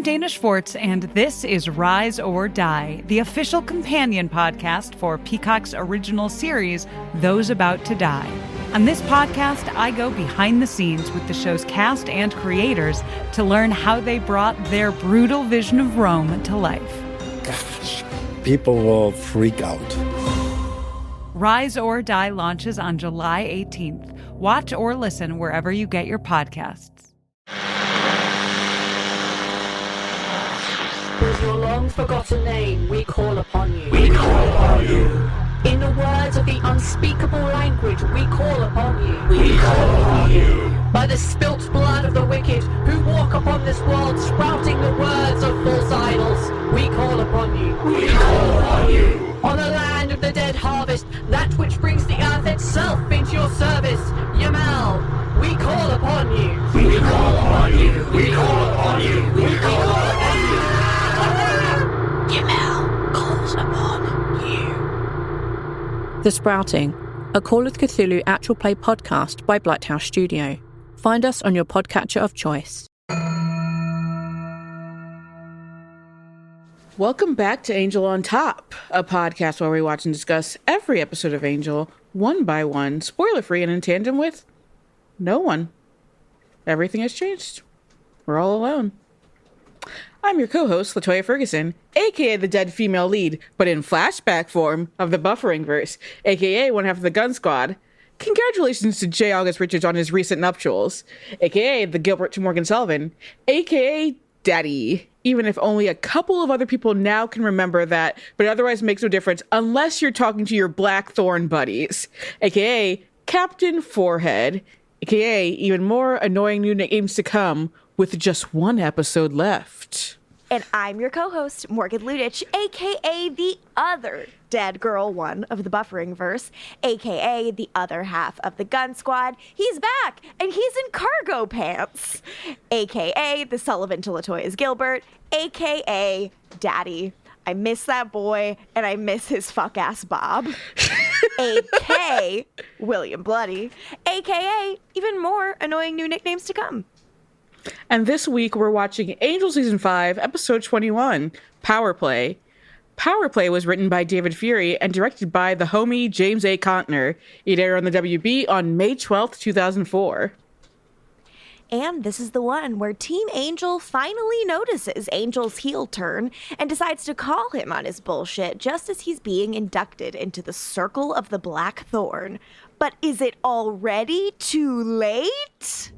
Dana Schwartz, and this is Rise or Die, the official companion podcast for Peacock's original series, Those About to Die. On this podcast, I go behind the scenes with the show's cast and creators to learn how they brought their brutal vision of Rome to life. Gosh, people will freak out. Rise or Die launches on July 18th. Watch or listen wherever you get your podcasts. With your long-forgotten name, we call upon you. We call upon you. In the words of the unspeakable language, we call upon you. We call upon you. By the spilt blood of the wicked, who walk upon this world, sprouting the words of false idols, we call upon you. We call upon you. On the land of the dead harvest, that which brings the earth itself into your service, Yamal, we call upon you. We call upon you. We call upon you. We call upon you. Yamal calls upon you. The Sprouting, a Call of Cthulhu actual play podcast by Blighthouse Studio. Find us on your podcatcher of choice. Welcome back to Angel on Top, a podcast where we watch and discuss every episode of Angel, one by one, spoiler-free and in tandem with no one. Everything has changed. We're all alone. I'm your co-host, LaToya Ferguson, aka the dead female lead, but in flashback form of the Buffering verse, aka one half of the Gunn Squad. Congratulations to J. August Richards on his recent nuptials, aka the Gilbert to Morgan Sullivan, aka Daddy. Even if only a couple of other people now can remember that, but otherwise makes no difference unless you're talking to your Blackthorn buddies, aka Captain Forehead, aka even more annoying new names to come with just one episode left. And I'm your co-host, Morgan Lutich, a.k.a. the other dead girl one of the Buffering verse, a.k.a. the other half of the Gunn Squad. He's back, and he's in cargo pants, a.k.a. the Sullivan to LaToya's Gilbert, a.k.a. Daddy. I miss that boy, and I miss his fuck-ass Bob, a.k.a. William Bloody, a.k.a. even more annoying new nicknames to come. And this week, we're watching Angel Season 5, Episode 21, Power Play. Power Play was written by David Fury and directed by the homie James A. Contner. It aired on the WB on May 12th, 2004. And this is the one where Team Angel finally notices Angel's heel turn and decides to call him on his bullshit just as he's being inducted into the Circle of the Black Thorn. But is it already too late?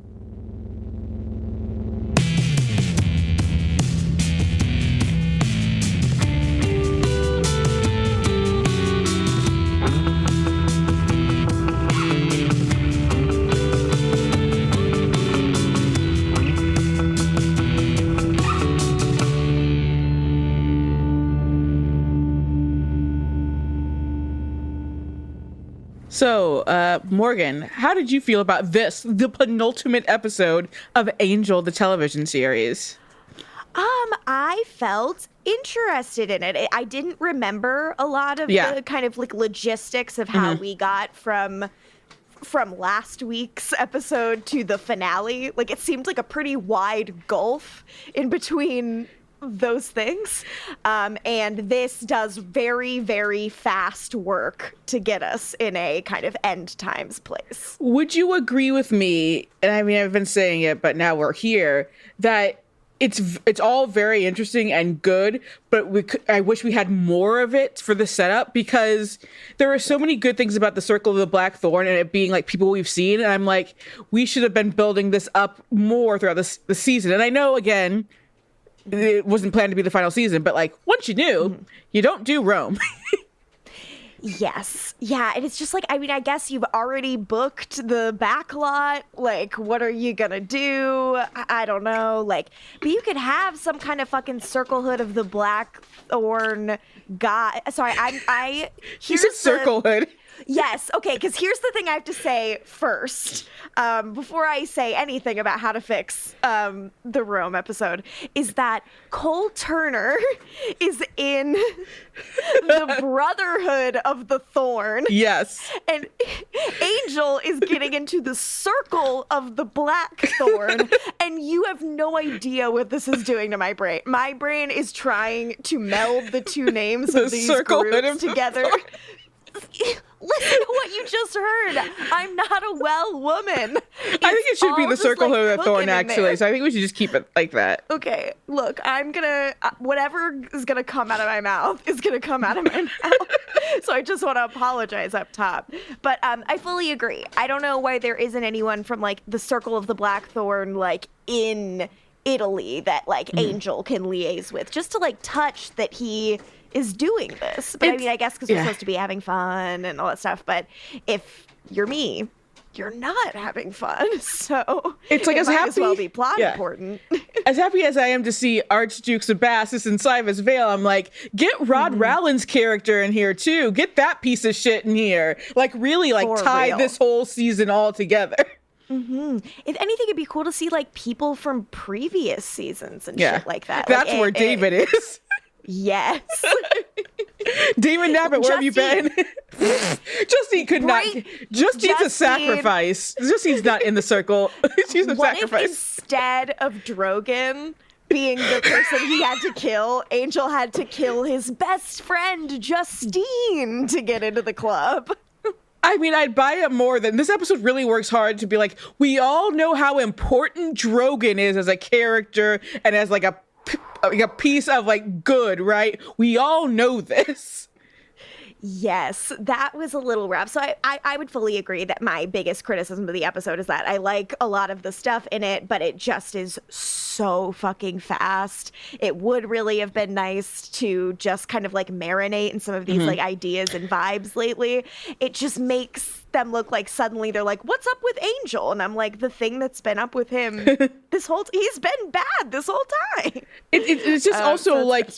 So, Morgan, how did you feel about this, the penultimate episode of Angel, the television series? I felt interested in it. I didn't remember a lot of the kind of like logistics of how we got from last week's episode to the finale. Like, it seemed like a pretty wide gulf in between those things. And this does very, very fast work to get us in a kind of end times place. Would you agree with me, and I mean, I've been saying it, but now we're here, that it's all very interesting and good, but I wish we had more of it for the setup, because there are so many good things about the Circle of the Black Thorn and it being like people we've seen, and I'm like, we should have been building this up more throughout the season. And I know, again, it wasn't planned to be the final season, but like, once you knew, you don't do Rome. Yes. Yeah. And it's just like, I mean, I guess you've already booked the backlot. Like, what are you going to do? I don't know. Like, but you could have some kind of fucking Circlehood of the Blackthorn guy. Sorry, I You said Circlehood. Yes. Okay. Because here's the thing I have to say first, before I say anything about how to fix the Rome episode, is that Cole Turner is in the Brotherhood of the Thorn. Yes. And Angel is getting into the Circle of the Black Thorn. And you have no idea what this is doing to my brain. My brain is trying to meld the two names of these groups together. Listen to what you just heard. I'm not a well woman. I think it should be the Circle of the Thorn, actually. So I think we should just keep it like that. Okay, look, I'm gonna, whatever is gonna come out of my mouth is gonna come out of my mouth. So I just want to apologize up top. But I fully agree. I don't know why there isn't anyone from like the Circle of the Black Thorn, like in Italy, that like Angel can liaise with, just to like touch that he is doing this. But I mean, I guess because we're supposed to be having fun and all that stuff. But if you're me, you're not having fun. So it's like, it as might happy as well be plot important. As happy as I am to see Archduke Sebastus and Cybus Vale, I'm like, get Rod Rowland's character in here too. Get that piece of shit in here. Like, really, like, For tie real. this whole season all together. If anything, it'd be cool to see like people from previous seasons and shit like that. That's like, where David is. Yes. Damon Nabbit, where have you been? Justine could not. Justine's a sacrifice. Justine's not in the circle. She's a What sacrifice. if instead of Drogyn being the person he had to kill, Angel had to kill his best friend, Justine, to get into the club? I mean, I'd buy it more than this episode really works hard to be like, we all know how important Drogyn is as a character and as like a piece of like good, right? We all know this. Yes, that was a little rough. So I would fully agree that my biggest criticism of the episode is that I like a lot of the stuff in it, but it just is so fucking fast. It would really have been nice to just kind of like marinate in some of these like ideas and vibes lately. It just makes them look like suddenly they're like, what's up with Angel? And I'm like, the thing that's been up with him he's been bad this whole time. It's just also so like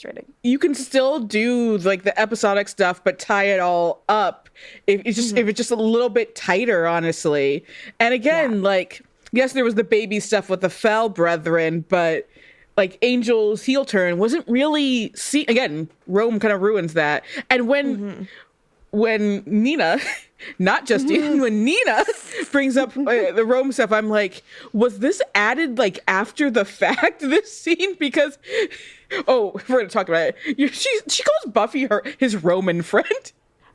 you can still do like the episodic stuff, but tie it all up if it's just a little bit tighter, honestly. And again, like, yes, there was the baby stuff with the Fell Brethren, but like Angel's heel turn wasn't really again, Rome kind of ruins that. And when Nina, not Justine, when Nina brings up the Rome stuff, I'm like, was this added like after the fact, this scene? Because, we're going to talk about it. She calls Buffy his Roman friend.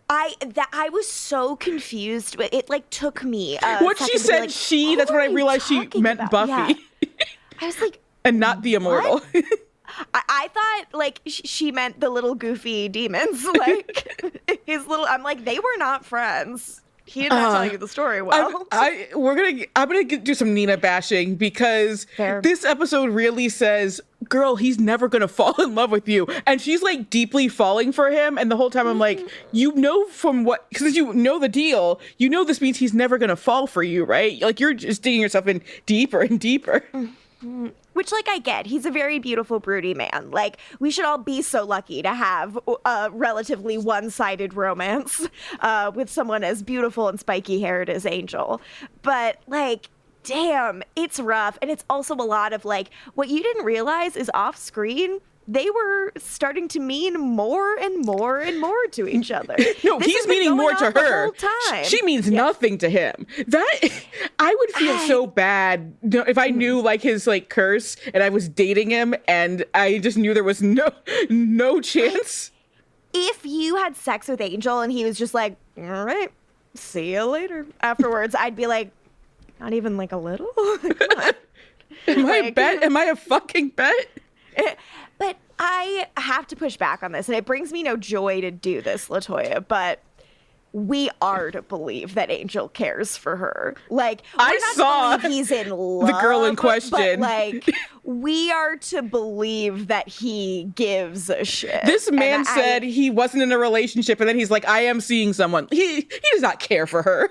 I was so confused, but it like took me what she said, like, that's when I realized she meant Buffy. Yeah. I was like, and not the immortal. I thought like she meant the little goofy demons, like his little. I'm like, they were not friends. He did not tell you the story well. I'm gonna do some Nina bashing because this episode really says, girl, he's never gonna fall in love with you, and she's like deeply falling for him. And the whole time I'm like, you know, because you know the deal, you know this means he's never gonna fall for you, right? Like, you're just digging yourself in deeper and deeper. Which, like, I get. He's a very beautiful, broody man. Like, we should all be so lucky to have a relatively one-sided romance with someone as beautiful and spiky-haired as Angel. But, like, damn, it's rough. And it's also a lot of, like, what you didn't realize is off-screen, they were starting to mean more and more and more to each other. No, he's meaning more to her. Time. She means nothing to him. That I would feel so bad if I knew like his like curse and I was dating him and I just knew there was no chance. If you had sex with Angel and he was just like, all right, see you later afterwards, I'd be like, not even like a little? Like, Am I a bet? Am I a fucking bet? But I have to push back on this, and it brings me no joy to do this, LaToya, but we are to believe that Angel cares for her. Like, I saw to he's in love, the girl in question. But, like, we are to believe that he gives a shit. This man said he wasn't in a relationship, and then he's like, I am seeing someone. He does not care for her.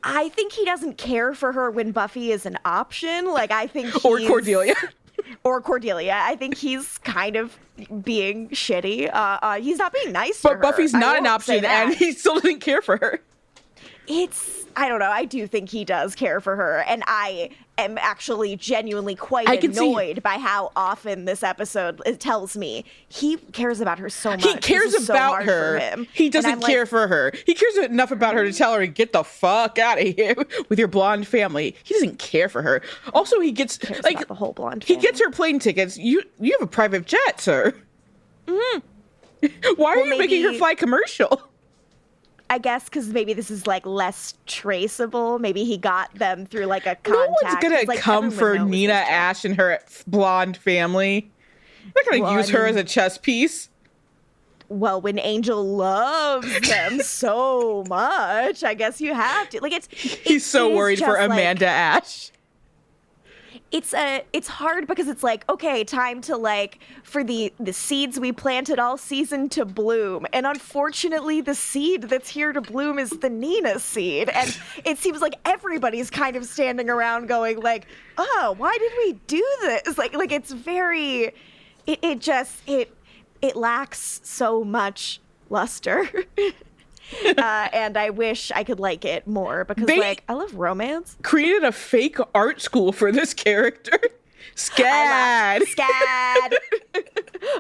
I think he doesn't care for her when Buffy is an option. Like, I think or Cordelia. or Cordelia. I think he's kind of being shitty. He's not being nice to her. But Buffy's not an option, and he still doesn't care for her. I don't know. I do think he does care for her, and I am actually genuinely quite annoyed by how often this episode tells me he cares about her so much. He cares about her. He doesn't care for her. He cares enough about her to tell her to get the fuck out of here with your blonde family. He doesn't care for her. Also, he gets about the whole blonde family. He gets her plane tickets. You have a private jet, sir. Why are you making her fly commercial? I guess because maybe this is like less traceable. Maybe he got them through like a contact. No one's gonna come for Nina Ash and her blonde family. They're gonna use her as a chess piece. Well, when Angel loves them so much, I guess you have to. Like he's so worried for Amanda Ash. It's hard because it's like, okay, time to like for the seeds we planted all season to bloom, and unfortunately the seed that's here to bloom is the Nina seed, and it seems like everybody's kind of standing around going like, oh, why did we do this? Like it's very it lacks so much luster. And I wish I could like it more because I love romance. Created a fake art school for this character. SCAD. SCAD.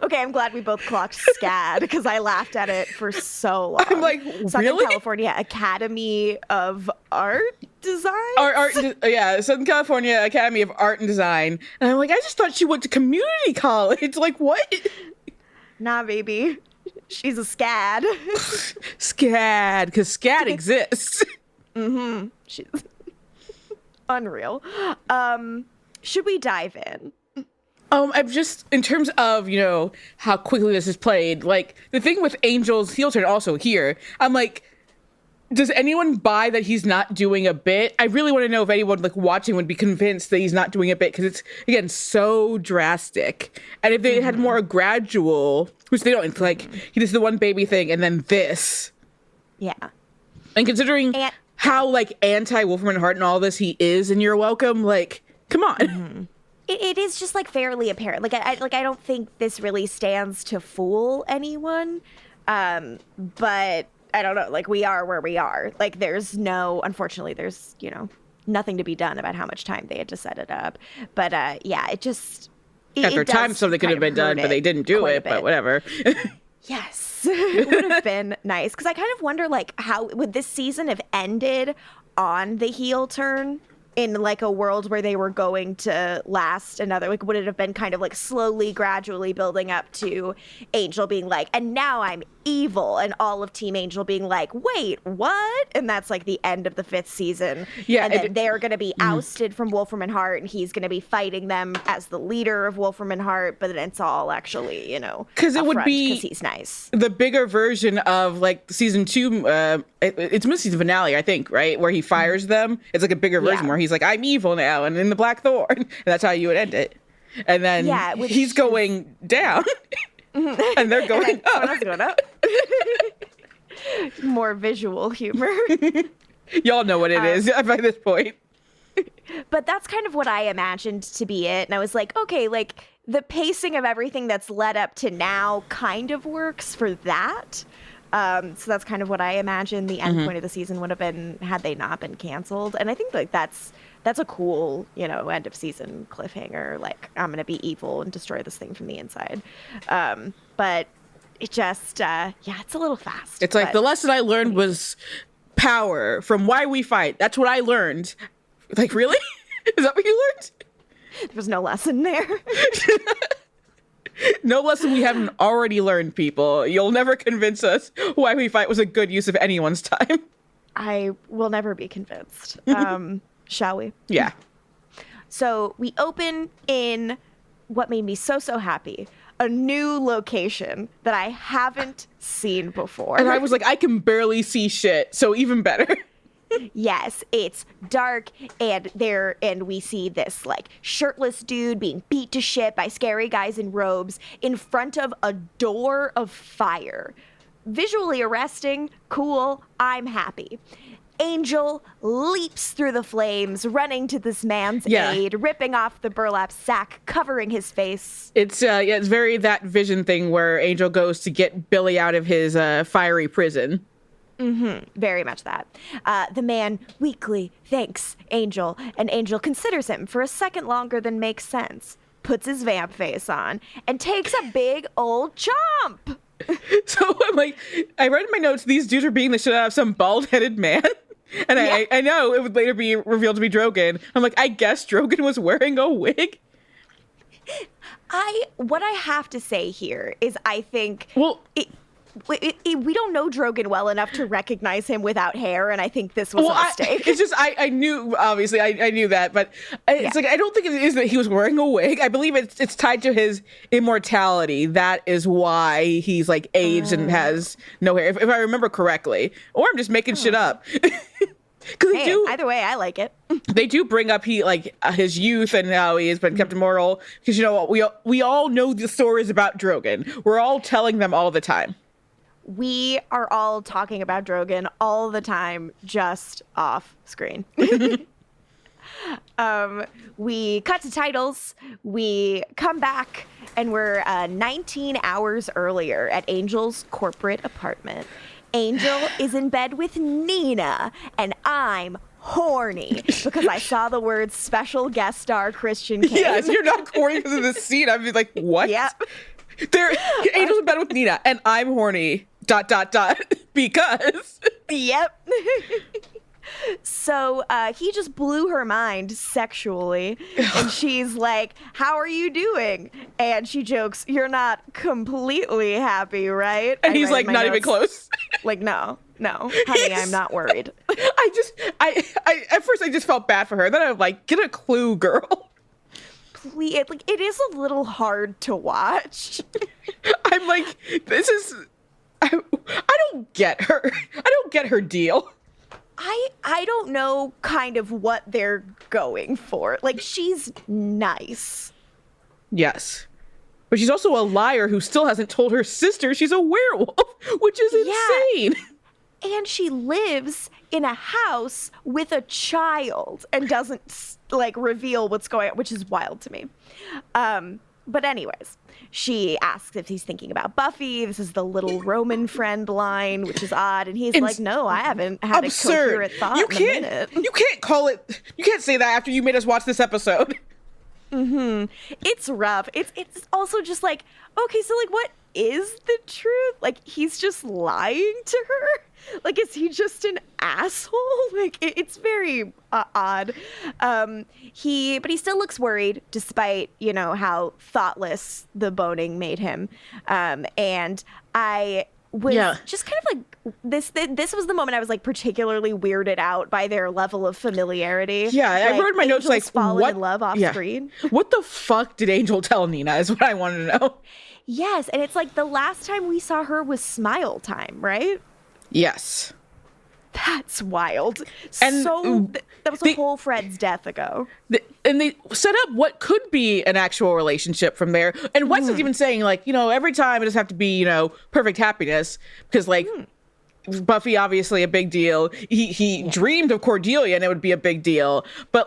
Okay, I'm glad we both clocked SCAD because I laughed at it for so long. I'm like, Southern California Academy of Art Design? Southern California Academy of Art and Design. And I'm like, I just thought she went to community college. Like, what? Nah, baby. She's a SCAD. SCAD, because SCAD exists. Mm-hmm. She's unreal. Should we dive in? I'm just, in terms of, how quickly this is played, like, the thing with Angel's heel turn also here, I'm like, does anyone buy that he's not doing a bit? I really want to know if anyone like watching would be convinced that he's not doing a bit because it's, again, so drastic. And if they had more gradual, which they don't, it's like, he does the one baby thing and then this. Yeah. And considering how like anti-Wolfram Hart and all this he is in You're Welcome, like, come on. Mm-hmm. It is just like fairly apparent. Like I don't think this really stands to fool anyone. But I don't know, like we are where we are. Like unfortunately there's, nothing to be done about how much time they had to set it up. But it just... After time something could have been done, but they didn't do it, but whatever. Yes, it would have been nice. Because I kind of wonder, like, how would this season have ended on the heel turn? In like a world where they were going to last another, like would it have been kind of like slowly, gradually building up to Angel being like, and now I'm evil, and all of Team Angel being like, wait, what? And that's like the end of the 5th season. Yeah, and then they're going to be ousted from Wolfram and Hart, and he's going to be fighting them as the leader of Wolfram and Hart. But then it's all actually, because it would be because he's nice. The bigger version of like season 2. It's mid-season finale, I think, right, where he fires them. It's like a bigger version where he's like, I'm evil now, and in the Black Thorn, and that's how you would end it. And then he's going down, and they're going up. More visual humor. Y'all know what it is by this point. But that's kind of what I imagined to be it, and I was like, okay, like the pacing of everything that's led up to now kind of works for that. So that's kind of what I imagine the end point of the season would have been had they not been canceled. And I think like that's a cool, end of season cliffhanger. Like, I'm going to be evil and destroy this thing from the inside. But it just, it's a little fast. It's like the lesson I learned was power from Why We Fight. That's what I learned. Like, really? Is that what you learned? There was no lesson there. No lesson we haven't already learned, people. You'll never convince us Why We Fight was a good use of anyone's time. I will never be convinced. Shall we? Yeah. So we open in what made me so happy. A new location that I haven't seen before. And I was like, I can barely see shit, so even better. Yes, it's dark, and we see this like shirtless dude being beat to shit by scary guys in robes in front of a door of fire. Visually arresting, cool, I'm happy. Angel leaps through the flames, running to this man's aid, ripping off the burlap sack, covering his face. It's it's very that Vision thing where Angel goes to get Billy out of his fiery prison. Very much that. The man weakly thanks Angel, and Angel considers him for a second longer than makes sense, puts his vamp face on, and takes a big old chomp. So I'm like, I read in my notes, these dudes are beating the shit out of some bald-headed man. And I know it would later be revealed to be Drogyn. I'm like, I guess Drogyn was wearing a wig. What I have to say here is I think we don't know Drogyn well enough to recognize him without hair, and I think this was a mistake. It's just, I knew, obviously, I knew that, but it's like, I don't think it is that he was wearing a wig. I believe it's tied to his immortality. That is why he's, like, aged and has no hair, if I remember correctly. Or I'm just making shit up. Either way, I like it. They do bring up his youth and how he has been kept immortal. Because you know what? We all know the stories about Drogyn. We're all telling them all the time. We are all talking about Drogyn all the time, just off screen. We cut to titles. We come back, and we're 19 hours earlier at Angel's corporate apartment. Angel is in bed with Nina, and I'm horny because I saw the words special guest star Christian Kane. Yes, you're not horny because of the scene. I'd be like, what? Yep. Angel's in bed with Nina, and I'm horny, ... because. Yep. So he just blew her mind sexually, and she's like, how are you doing? And she jokes, you're not completely happy, right? And he's like, not even close. Like, no, honey, I'm not worried. I at first I just felt bad for her. Then I'm like, get a clue, girl. Please, it is a little hard to watch. I'm like, I don't get her. I don't get her deal. I don't know kind of what they're going for. Like, she's nice. Yes. But she's also a liar who still hasn't told her sister she's a werewolf, which is insane. And she lives in a house with a child and doesn't, reveal what's going on, which is wild to me. But anyways, she asks if he's thinking about Buffy. This is the little Roman friend line, which is odd. And he's like, no, I haven't had a coherent thought in a minute. You can't say that after you made us watch this episode. It's rough. It's also just like, okay, so what is the truth? He's just lying to her? Is he just an asshole? It's very odd. But he still looks worried, despite, how thoughtless the boning made him. And I was just kind of this was the moment I was particularly weirded out by their level of familiarity. Yeah, I wrote in my notes falling in love off screen. What the fuck did Angel tell Nina is what I wanted to know. Yes, and it's the last time we saw her was Smile Time, right? Yes. That's wild. And that was a whole Fred's death ago. And they set up what could be an actual relationship from there. And Wes is even saying, every time it doesn't have to be, perfect happiness. Because, Buffy, obviously a big deal. He dreamed of Cordelia and it would be a big deal. But,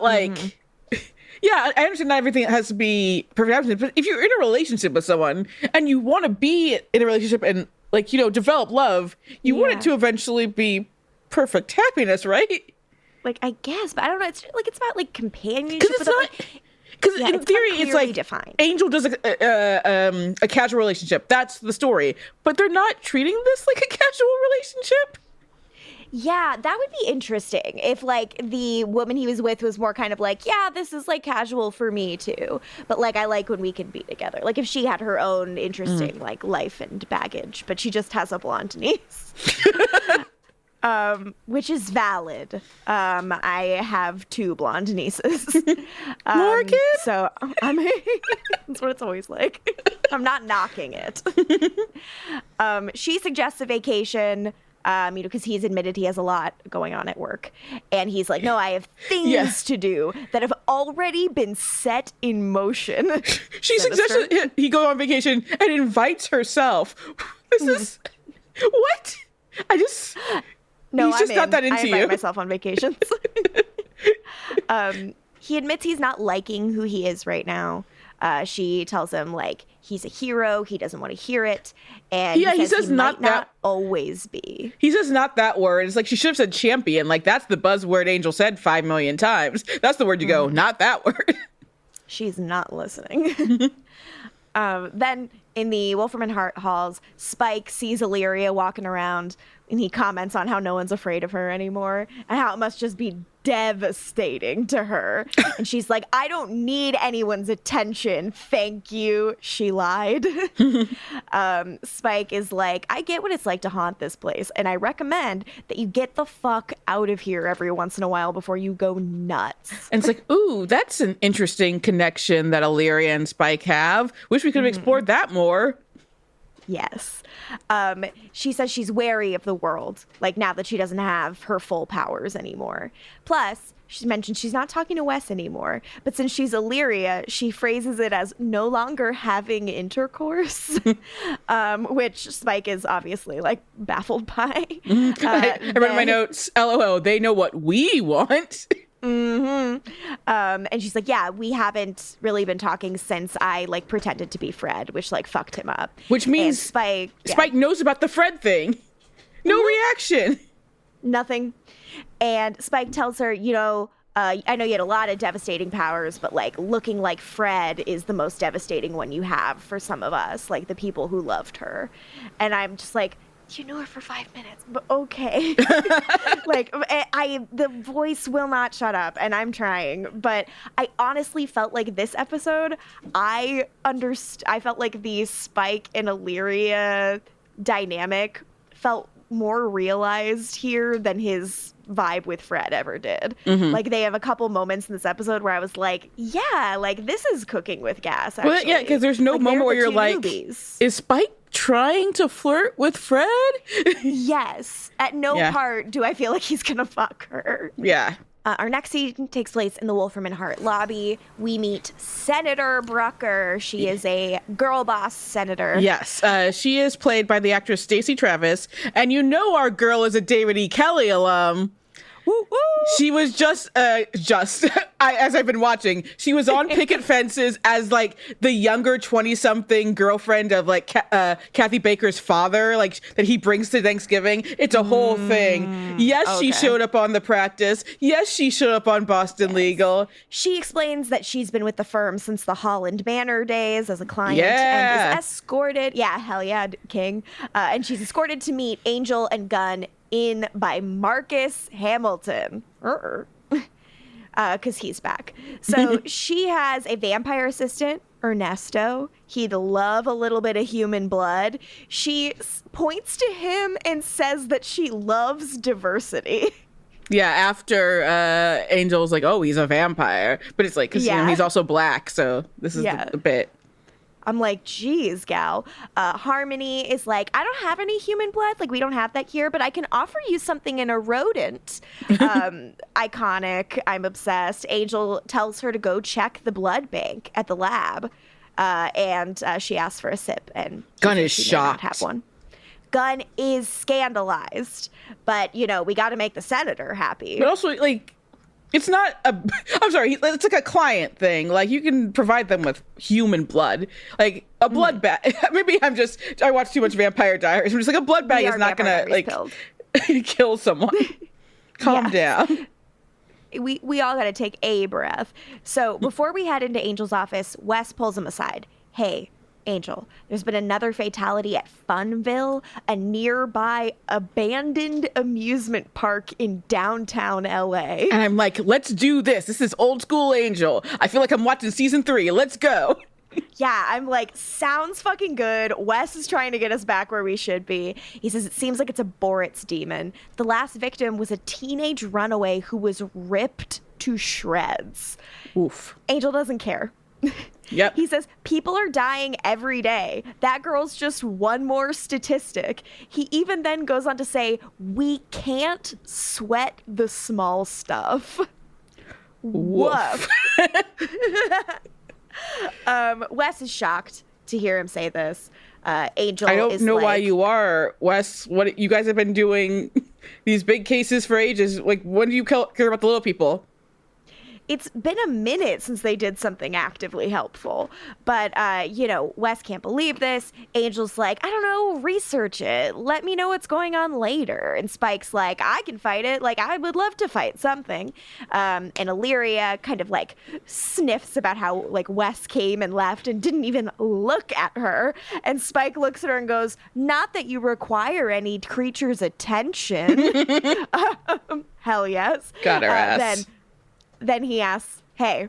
yeah, I understand not everything has to be perfect happiness. But if you're in a relationship with someone and you want to be in a relationship and, develop love, you want it to eventually be perfect happiness, right? I guess, but I don't know. It's about companionship. Because in theory, it's defined. Angel does a casual relationship. That's the story. But they're not treating this like a casual relationship. Yeah, that would be interesting if the woman he was with was more kind of this is casual for me too. But I like when we can be together. If she had her own interesting life and baggage, but she just has a blonde niece. Which is valid. I have 2 blonde nieces. Morgan? So that's what it's always like. I'm not knocking it. She suggests a vacation, because he's admitted he has a lot going on at work. And he's like, no, I have things to do that have already been set in motion. She suggested he go on vacation and invites herself. This is... What? No, he's just not that into I invite you. myself on vacations. He admits he's not liking who he is right now. She tells him like he's a hero. He doesn't want to hear it, and he says he might not always be. He says not that word. It's like she should have said champion. Like that's the buzzword Angel said 5 million times. That's the word you go. Not that word. She's not listening. Then in the Wolfram and Hart halls, Spike sees Illyria walking around, and he comments on how no one's afraid of her anymore and how it must just be devastating to her. And she's like, I don't need anyone's attention, thank you. She lied. Spike is like, I get what it's like to haunt this place, and I recommend that you get the fuck out of here every once in a while before you go nuts. And it's like, ooh, that's an interesting connection that Illyria and Spike have. Wish we could have explored that more. Yes. She says she's wary of the world, like now that she doesn't have her full powers anymore. Plus, she mentioned she's not talking to Wes anymore, but since she's Illyria, she phrases it as no longer having intercourse, which Spike is obviously like baffled by. I read in my notes, LOL, they know what we want. And she's like, yeah, we haven't really been talking since I like pretended to be Fred, which like fucked him up. Which means Spike knows about the Fred thing. No reaction. Nothing. And Spike tells her, I know you had a lot of devastating powers, but like looking like Fred is the most devastating one you have for some of us, like the people who loved her. And I'm just like, you knew her for 5 minutes, but okay. Like the voice will not shut up, and I'm trying, but I honestly felt like this episode, I felt like the Spike and Illyria dynamic felt more realized here than his vibe with Fred ever did. Like they have a couple moments in this episode where I was like, yeah, like this is cooking with gas, actually. Well, yeah, because there's no moment where you're like, is Spike trying to flirt with Fred? Yes. At no part do I feel like he's gonna fuck her. Yeah. Our next scene takes place in the Wolfram and Hart lobby. We meet Senator Brucker. She is a girl boss senator. Yes. She is played by the actress Stacey Travis. And our girl is a David E. Kelly alum. Woo, woo. She was as I've been watching, she was on picket fences as like the younger 20-something girlfriend of like Kathy Baker's father, like that he brings to Thanksgiving. It's a whole thing. Yes, she showed up on The Practice. Yes, she showed up on Boston Legal. She explains that she's been with the firm since the Holland Manor days as a client and is escorted. Yeah, hell yeah, King. And she's escorted to meet Angel and Gunn in by Marcus Hamilton. Because he's back. So she has a vampire assistant, Ernesto. He'd love a little bit of human blood. She points to him and says that she loves diversity. Yeah, after Angel's like, oh, he's a vampire. But it's like, because he's also black, so this is the bit. I'm like, geez, gal. Harmony is like, I don't have any human blood. Like, we don't have that here, but I can offer you something in a rodent. Iconic. I'm obsessed. Angel tells her to go check the blood bank at the lab. And she asks for a sip. And Gunn is she shocked. May not have one. Gunn is scandalized. But, we got to make the senator happy. But also, like, it's not I'm sorry, it's like a client thing. Like, you can provide them with human blood. Like, a blood bag. Maybe I watch too much Vampire Diaries. I'm just like, a blood bag is not going to, like, kill someone. Calm down. We all got to take a breath. So, before we head into Angel's office, Wes pulls him aside. Hey, Angel, there's been another fatality at Funville, a nearby abandoned amusement park in downtown LA. And I'm like, let's do this. This is old school Angel. I feel like I'm watching season 3. Let's go. Yeah, I'm like, sounds fucking good. Wes is trying to get us back where we should be. He says it seems like it's a Boritz demon. The last victim was a teenage runaway who was ripped to shreds. Oof. Angel doesn't care. Yep. He says, people are dying every day. That girl's just one more statistic. He even then goes on to say, we can't sweat the small stuff. Woof. Wes is shocked to hear him say this. Angel I don't is know why like, you are, Wes. What you guys have been doing these big cases for ages. Like, when do you care about the little people? It's been a minute since they did something actively helpful. But, Wes can't believe this. Angel's like, I don't know, research it. Let me know what's going on later. And Spike's like, I can fight it. Like, I would love to fight something. And Illyria kind of, like, sniffs about how, like, Wes came and left and didn't even look at her. And Spike looks at her and goes, not that you require any creature's attention. Hell yes. Got her ass. Then he asks, hey,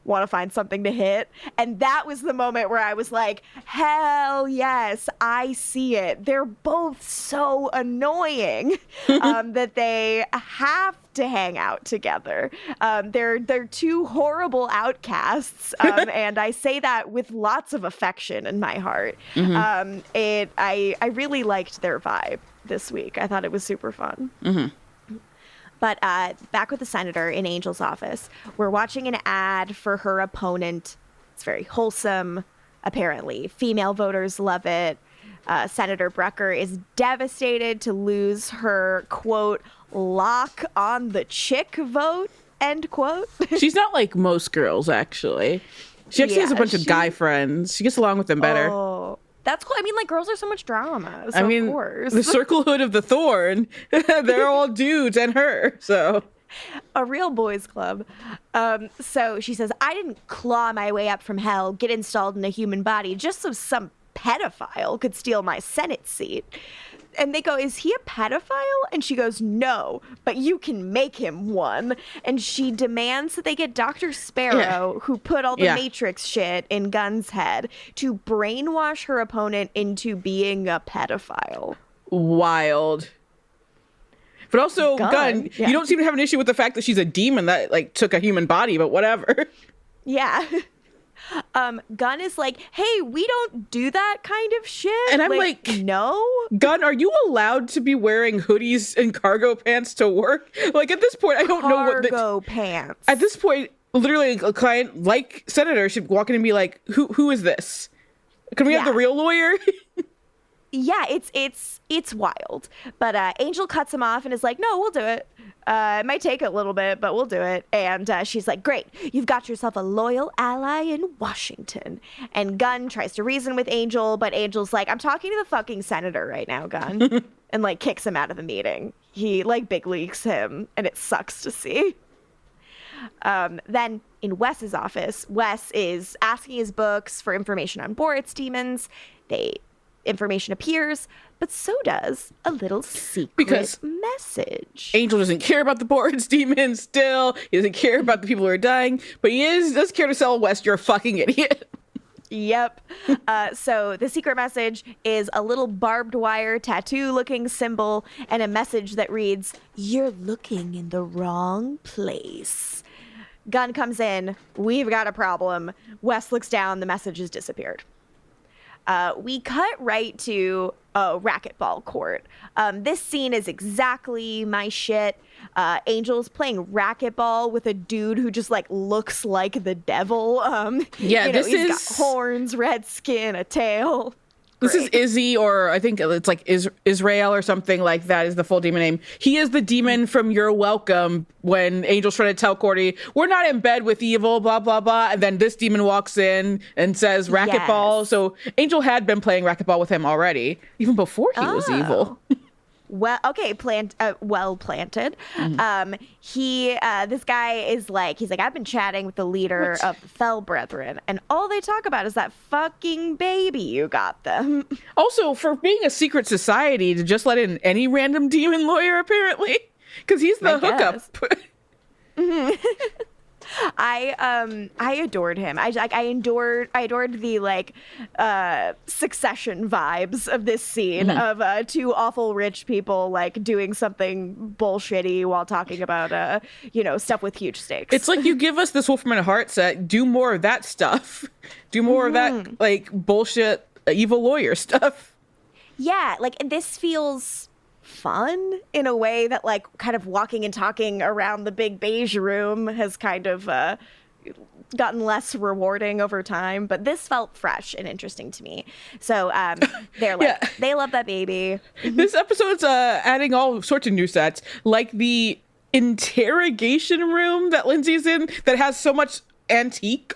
want to find something to hit? And that was the moment where I was like, hell yes, I see it. They're both so annoying that they have to hang out together. They're two horrible outcasts, and I say that with lots of affection in my heart. I really liked their vibe this week. I thought it was super fun. But back with the senator in Angel's office, we're watching an ad for her opponent. It's very wholesome, apparently. Female voters love it. Senator Brucker is devastated to lose her, quote, lock on the chick vote, end quote. She's not like most girls, actually. She actually has a bunch of guy friends. She gets along with them better. Oh. That's cool. I mean, like, girls are so much drama. So of course. The circlehood of the Thorn, they're all dudes and her, so. A real boys club. So she says, I didn't claw my way up from hell, get installed in a human body, just so some pedophile could steal my Senate seat. And they go, is he a pedophile? And she goes, no, but you can make him one. And she demands that they get Dr. Sparrow, who put all the Matrix shit in Gunn's head, to brainwash her opponent into being a pedophile. Wild. But also, Gunn, you don't seem to have an issue with the fact that she's a demon that, like, took a human body, but whatever. Yeah. Gunn is like, hey, we don't do that kind of shit. And I'm like, no? Gunn, are you allowed to be wearing hoodies and cargo pants to work? Like, at this point, I don't know what cargo pants. At this point, literally, a client like Senator should walk in and be like, who is this? Can we have the real lawyer? Yeah, it's wild. But Angel cuts him off and is like, no, we'll do it. It might take a little bit, but we'll do it. And she's like, great, you've got yourself a loyal ally in Washington. And Gunn tries to reason with Angel, but Angel's like, I'm talking to the fucking senator right now, Gunn. And, like, kicks him out of the meeting. He, like, big leagues him, and it sucks to see. Then in Wes's office, Wes is asking his books for information on Borit's demons. Information appears, but so does a little secret message. Angel doesn't care about the Borit's demons still. He doesn't care about the people who are dying, but he does care to sell West, you're a fucking idiot. Yep. So the secret message is a little barbed wire tattoo-looking symbol and a message that reads, you're looking in the wrong place. Gunn comes in. We've got a problem. Wes looks down. The message has disappeared. We cut right to a racquetball court. This scene is exactly my shit. Angel's playing racquetball with a dude who just, like, looks like the devil. He's got horns, red skin, a tail. This is Izzy, or I think it's like Israel or something like that is the full demon name. He is the demon from You're Welcome when Angel's trying to tell Cordy, we're not in bed with evil, blah, blah, blah. And then this demon walks in and says racquetball. Yes. So Angel had been playing racquetball with him already, even before he was evil. Well, okay, well planted. Mm-hmm. This guy is like, he's like, I've been chatting with the leader of the Fell Brethren, and all they talk about is that fucking baby you got them. Also, for being a secret society, to just let in any random demon lawyer, apparently, because he's the hookup. Mm-hmm. I adored him. I adored the, like, Succession vibes of this scene of two awful rich people, like, doing something bullshitty while talking about stuff with huge stakes. It's like, you give us this Wolfram and Hart set, do more of that stuff. Do more of that, like, bullshit evil lawyer stuff. Yeah, like, this feels fun in a way that, like, kind of walking and talking around the big beige room has kind of gotten less rewarding over time, but this felt fresh and interesting to me. So they're like, they love that baby. This episode's adding all sorts of new sets, like the interrogation room that Lindsay's in that has so much antique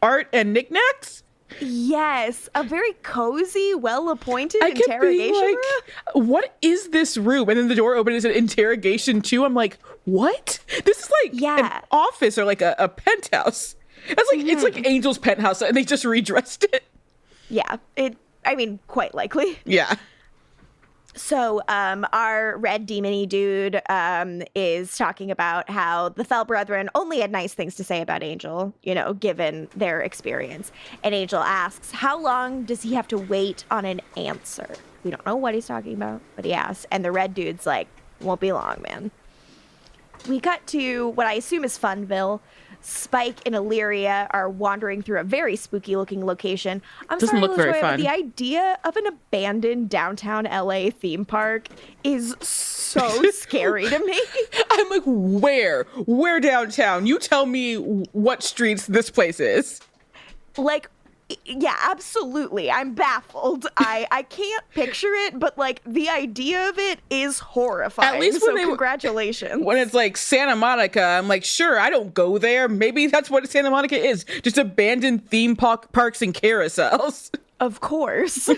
art and knickknacks. Yes, a very cozy, well-appointed interrogation room. What is this room? And then the door opens and interrogation 2. I'm like, what? This is like an office or like a penthouse. It's like it's like Angel's penthouse, and they just redressed it. Yeah, quite likely. Yeah. So our red demon-y dude is talking about how the Fell Brethren only had nice things to say about Angel, given their experience. And Angel asks, how long does he have to wait on an answer? We don't know what he's talking about, but he asks. And the red dude's like, won't be long, man. We cut to what I assume is Funville. Spike and Illyria are wandering through a very spooky-looking location. Doesn't look very fun. But the idea of an abandoned downtown LA theme park is so scary to me. I'm like, where? Where downtown? You tell me what streets this place is. Like, yeah, absolutely. I'm baffled. I can't picture it, but like the idea of it is horrifying. At least when congratulations. When it's like Santa Monica, I'm like, sure, I don't go there. Maybe that's what Santa Monica is. Just abandoned theme parks and carousels. Of course.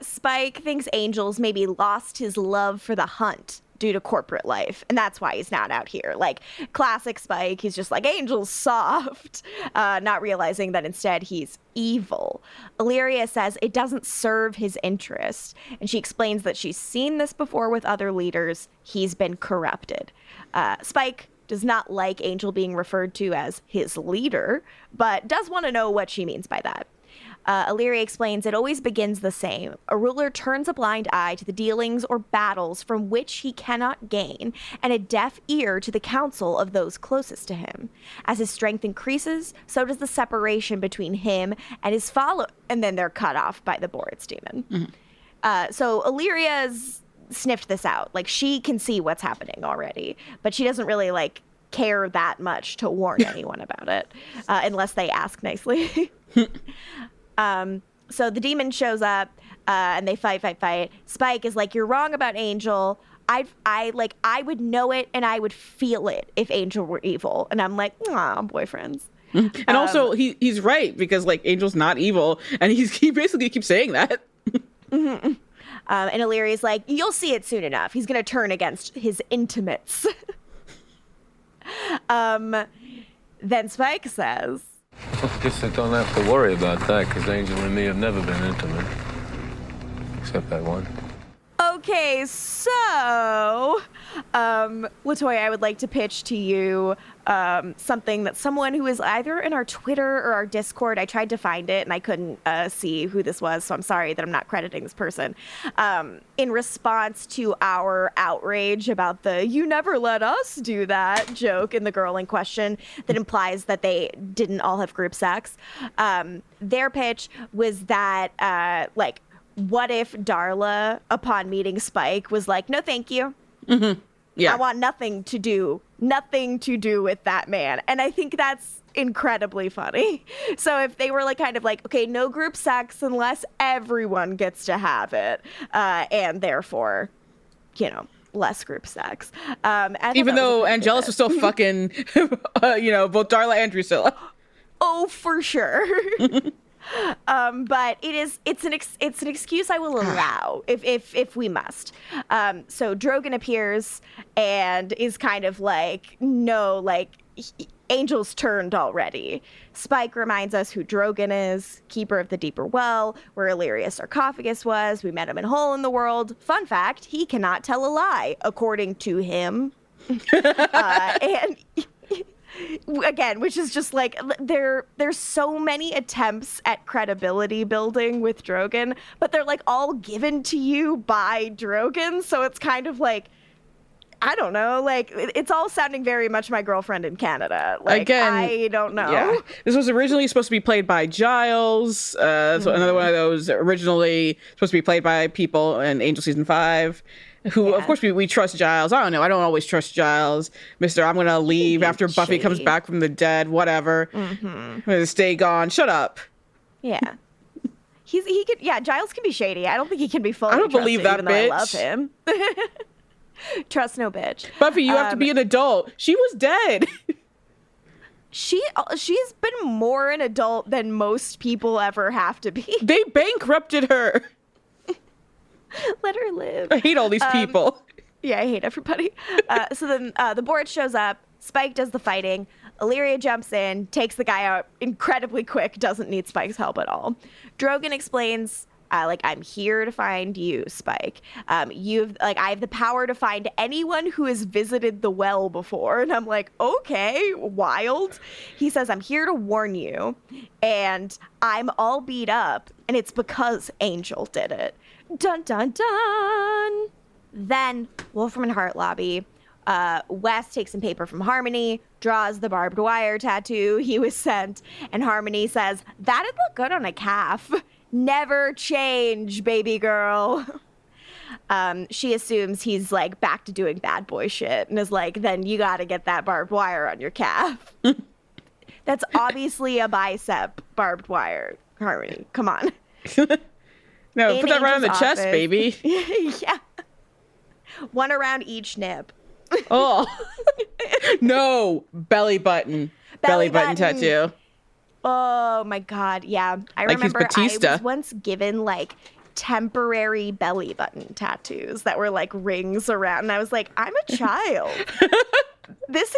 Spike thinks Angel's maybe lost his love for the hunt due to corporate life, and that's why he's not out here. Like, classic Spike, he's just like, Angel's soft, not realizing that instead he's evil. Illyria says it doesn't serve his interest, and she explains that she's seen this before with other leaders. He's been corrupted. Spike does not like Angel being referred to as his leader, but does want to know what she means by that. Illyria explains it always begins the same. A ruler turns a blind eye to the dealings or battles from which he cannot gain, and a deaf ear to the counsel of those closest to him. As his strength increases, so does the separation between him and his follow. And then they're cut off by the Boritz demon. Mm-hmm. So Illyria's sniffed this out. Like, she can see what's happening already, but she doesn't really care that much to warn anyone about it, unless they ask nicely. So the demon shows up, and they fight. Spike is like, you're wrong about Angel. I would know it and I would feel it if Angel were evil. And I'm like, aw, boyfriends. And also he's right, because Angel's not evil, and he basically keeps saying that. Mm-hmm. And Illyria's like, you'll see it soon enough. He's going to turn against his intimates. Then Spike says, Well, I guess I don't have to worry about that, because Angel and me have never been intimate. Except that one. Okay, so, LaToya, I would like to pitch to you something that someone who is either in our Twitter or our Discord, I tried to find it and I couldn't see who this was, so I'm sorry that I'm not crediting this person, in response to our outrage about the "you never let us do that" joke in the girl in question that implies that they didn't all have group sex. Their pitch was that, what if Darla, upon meeting Spike, was like, no, thank you. Mm-hmm. Yeah. I want nothing to do with that man. And I think that's incredibly funny. So if they were okay, no group sex unless everyone gets to have it. And therefore, less group sex. Even though Angelus was still fucking, both Darla and Drusilla. Oh, for sure. But it's an excuse I will allow if we must. So Drogyn appears and is kind of Angel's turned already. Spike reminds us who Drogyn is, keeper of the deeper well, where Illyria's sarcophagus was. We met him in Hole in the World. Fun fact, he cannot tell a lie, according to him. And again, which is just there's so many attempts at credibility building with Drogyn, but they're all given to you by Drogyn. So it's kind of I don't know. Like, it's all sounding very much My Girlfriend in Canada. Like, again, I don't know. Yeah. This was originally supposed to be played by Giles. So another one of those originally supposed to be played by people in Angel Season 5. Who, of course, we trust Giles. I don't know. I don't always trust Giles. Mr. I'm going to leave after Buffy comes back from the dead. Whatever. I'm going to stay gone. Shut up. Yeah. He could. Yeah, Giles can be shady. I don't think he can be fully. I don't believe that even bitch. Though I love him. Trust no bitch. Buffy, you have to be an adult. She was dead. She's been more an adult than most people ever have to be. They bankrupted her. Let her live. I hate all these people. Yeah, I hate everybody. So then the board shows up. Spike does the fighting. Illyria jumps in, takes the guy out incredibly quick, doesn't need Spike's help at all. Drogyn explains, I'm here to find you, Spike. I have the power to find anyone who has visited the well before. And I'm like, okay, wild. He says, I'm here to warn you. And I'm all beat up. And it's because Angel did it. Dun, dun, dun. Then, Wolfram and Hart lobby. Wes takes some paper from Harmony, draws the barbed wire tattoo he was sent, and Harmony says, that'd look good on a calf. Never change, baby girl. She assumes he's like back to doing bad boy shit and is like, then you gotta get that barbed wire on your calf. That's obviously a bicep barbed wire, Harmony. Come on. No, put that right on the chest, baby. Yeah. One around each nip. Oh. No. Belly button. Belly button tattoo. Oh my God. Yeah. I like remember he's Batista. I was once given like temporary belly button tattoos that were like rings around. And I was like, I'm a child. This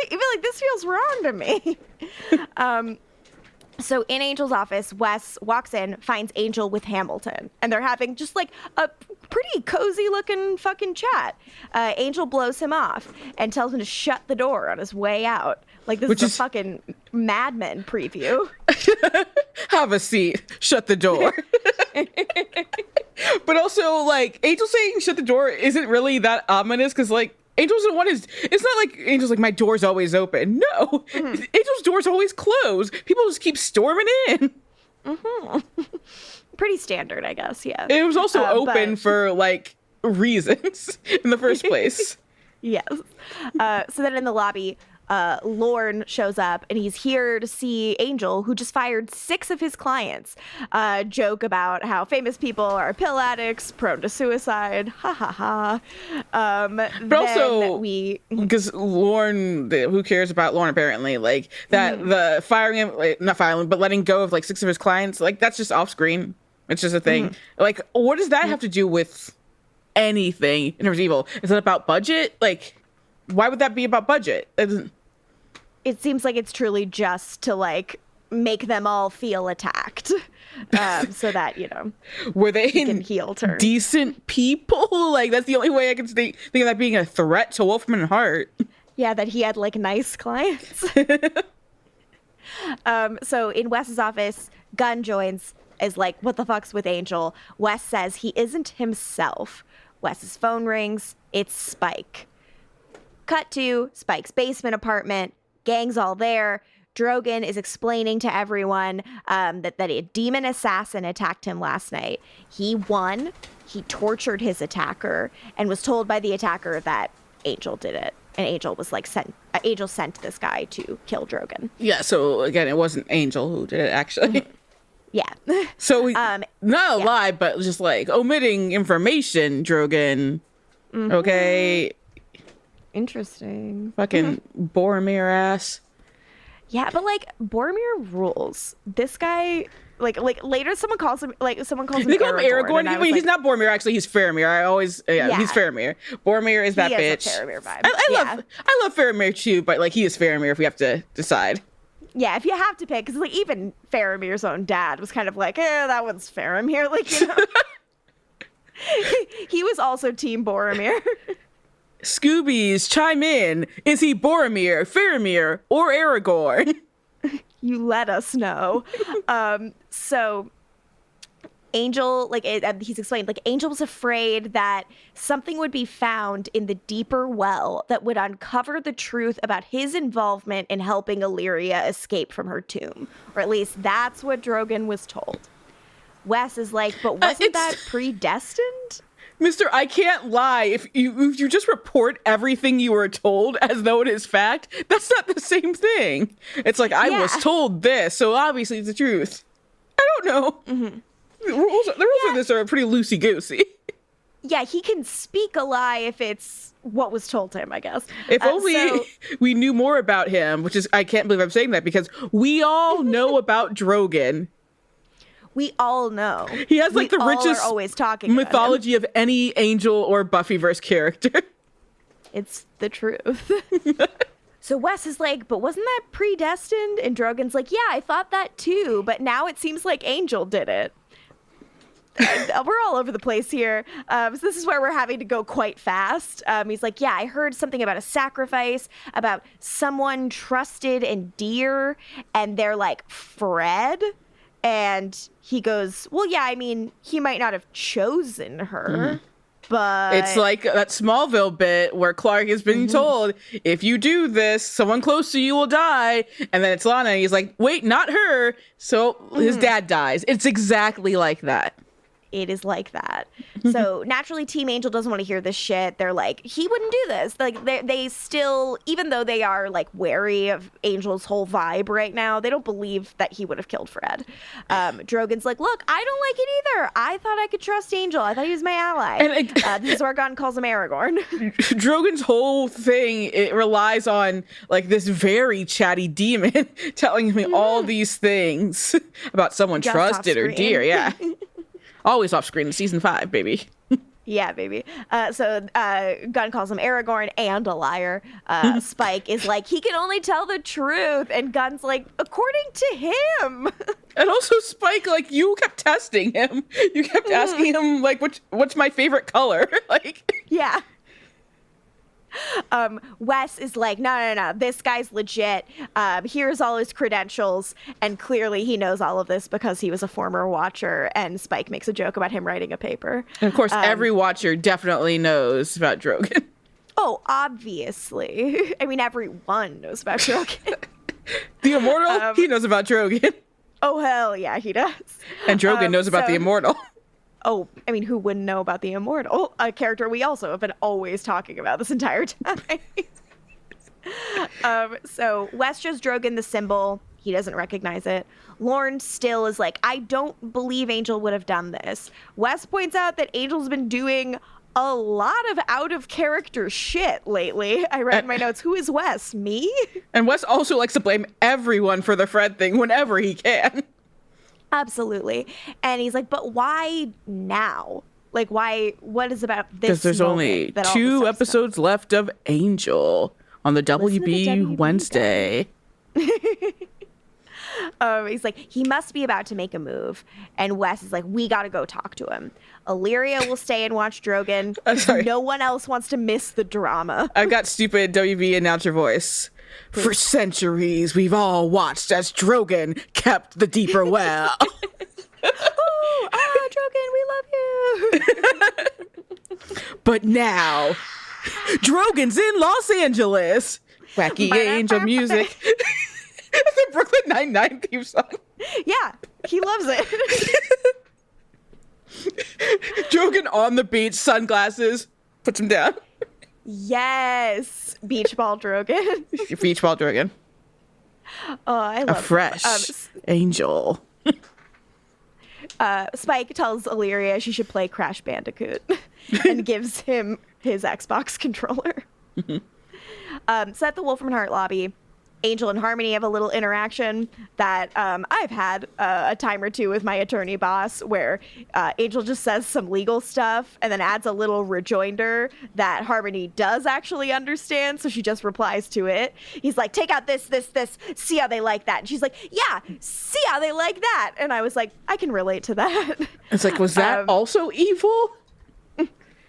feels wrong to me. So in Angel's office, Wes walks in, finds Angel with Hamilton, and they're having just like a pretty cozy looking fucking chat. Angel blows him off and tells him to shut the door on his way out. Like this is a fucking Mad Men preview. Have a seat. Shut the door. But also, like, Angel saying shut the door isn't really that ominous because, like, Angel's the one is. It's not like Angel's like my door's always open. No, Angel's door's always closed. People just keep storming in. Pretty standard, I guess. Yeah. It was also open for like reasons in the first place. Yes. So then in the lobby, Lorne shows up and he's here to see Angel, who just fired 6 of his clients. Joke about how famous people are pill addicts, prone to suicide. Ha ha ha. But also, because Lorne, who cares about Lorne apparently, like that the firing him, like, not firing, but letting go of like 6 of his clients, like that's just off screen. It's just a thing. Like, what does that have to do with anything in terms of evil? Is it about budget? Like, why would that be about budget? It seems like it's truly just to like make them all feel attacked, so that were they can heel turn. Decent people? Like that's the only way I can think of that being a threat to Wolfram and Hart. Yeah, that he had like nice clients. So in Wes's office, Gunn joins. Is like, what the fuck's with Angel? Wes says he isn't himself. Wes's phone rings. It's Spike. Cut to Spike's basement apartment. Gang's all there. Drogyn is explaining to everyone that a demon assassin attacked him last night. He won. He tortured his attacker and was told by the attacker that Angel did it. And Angel was like Angel sent this guy to kill Drogyn. Yeah. So again, it wasn't Angel who did it actually. Yeah. So not a lie, but just like omitting information, Drogyn. Okay. Interesting. Fucking Boromir ass. Yeah, but like Boromir rules. This guy, like later someone calls him They call him Aragorn. Wait, he's not Boromir. Actually, he's Faramir. He's Faramir. Boromir is that bitch. He has a Faramir vibe. I love Faramir too, but like he is Faramir if we have to decide. Yeah, if you have to pick, because like even Faramir's own dad was kind of like, that one's Faramir. Like, he was also Team Boromir. Scoobies, chime in. Is he Boromir, Faramir, or Aragorn? You let us know. So Angel, like, he's explained, like, Angel was afraid that something would be found in the deeper well that would uncover the truth about his involvement in helping Illyria escape from her tomb. Or at least that's what Drogyn was told. Wes is like, but wasn't that predestined? Mr. I can't lie. If you just report everything you were told as though it is fact, that's not the same thing. It's like, I was told this, so obviously it's the truth. I don't know. Mm-hmm. The rules of this are pretty loosey-goosey. Yeah, he can speak a lie if it's what was told to him, I guess. If only we knew more about him, which is, I can't believe I'm saying that, because we all know about Drogyn. We all know. He has like the richest are always talking mythology of any Angel or Buffyverse character. It's the truth. So Wes is like, but wasn't that predestined? And Drogyn's like, yeah, I thought that too, but now it seems like Angel did it. We're all over the place here. So this is where we're having to go quite fast. He's like, yeah, I heard something about a sacrifice, about someone trusted and dear, and they're like, Fred? And he goes, well, yeah, I mean, he might not have chosen her, but... It's like that Smallville bit where Clark has been told, if you do this, someone close to you will die. And then it's Lana, and he's like, wait, not her. So his dad dies. It's exactly like that. It is like that. So naturally, Team Angel doesn't want to hear this shit. They're like, he wouldn't do this. Like, they still, even though they are like wary of Angel's whole vibe right now, they don't believe that he would have killed Fred. Drogyn's like, look, I don't like it either. I thought I could trust Angel. I thought he was my ally. And this is where Gunn calls him Aragorn. Drogyn's whole thing, it relies on like this very chatty demon telling me all these things about someone Just trusted or off-screen. dear. Yeah. Always off screen in season 5, baby. Yeah, baby. So Gunn calls him Aragorn and a liar. Spike is like, he can only tell the truth. And Gunn's like, according to him. And also Spike, like, you kept testing him. You kept asking him, like, what's my favorite color? Like, yeah. Wes is like, no, this guy's legit. Here's all his credentials, and clearly he knows all of this because he was a former Watcher, and Spike makes a joke about him writing a paper. And of course, every Watcher definitely knows about Drogyn. Oh, obviously. I mean, everyone knows about Drogyn. The Immortal, he knows about Drogyn. Oh, hell yeah, he does. And Drogyn knows about the Immortal. Oh, I mean, who wouldn't know about the Immortal? A character we also have been always talking about this entire time. So Wes shows Drogyn the symbol. He doesn't recognize it. Lorne still is like, I don't believe Angel would have done this. Wes points out that Angel's been doing a lot of out-of-character shit lately. I read in my notes, who is Wes? Me? And Wes also likes to blame everyone for the Fred thing whenever he can. Absolutely. And he's like, but why now? Like, why? What is about this? Because there's only 2 episodes left of Angel on the WB Wednesday. He's like, he must be about to make a move. And Wes is like, we got to go talk to him. Illyria will stay and watch Drogyn. No one else wants to miss the drama. I've got stupid WB announcer voice. For centuries, we've all watched as Drogyn kept the deeper well. Drogyn, we love you. But now, Drogyn's in Los Angeles. Wacky Angel music. The Brooklyn Nine-Nine theme song. Yeah, he loves it. Drogyn on the beach, sunglasses, puts him down. Yes, beach ball Drogyn. Beach ball Drogyn. Oh, I love a fresh angel. Spike tells Illyria she should play Crash Bandicoot and gives him his Xbox controller. So at the Wolfram and Hart lobby, Angel and Harmony have a little interaction that I've had a time or two with my attorney boss, where Angel just says some legal stuff and then adds a little rejoinder that Harmony does actually understand, so she just replies to it. He's like, take out this, see how they like that. And she's like, yeah, see how they like that. And I was like, I can relate to that. It's like, was that also evil?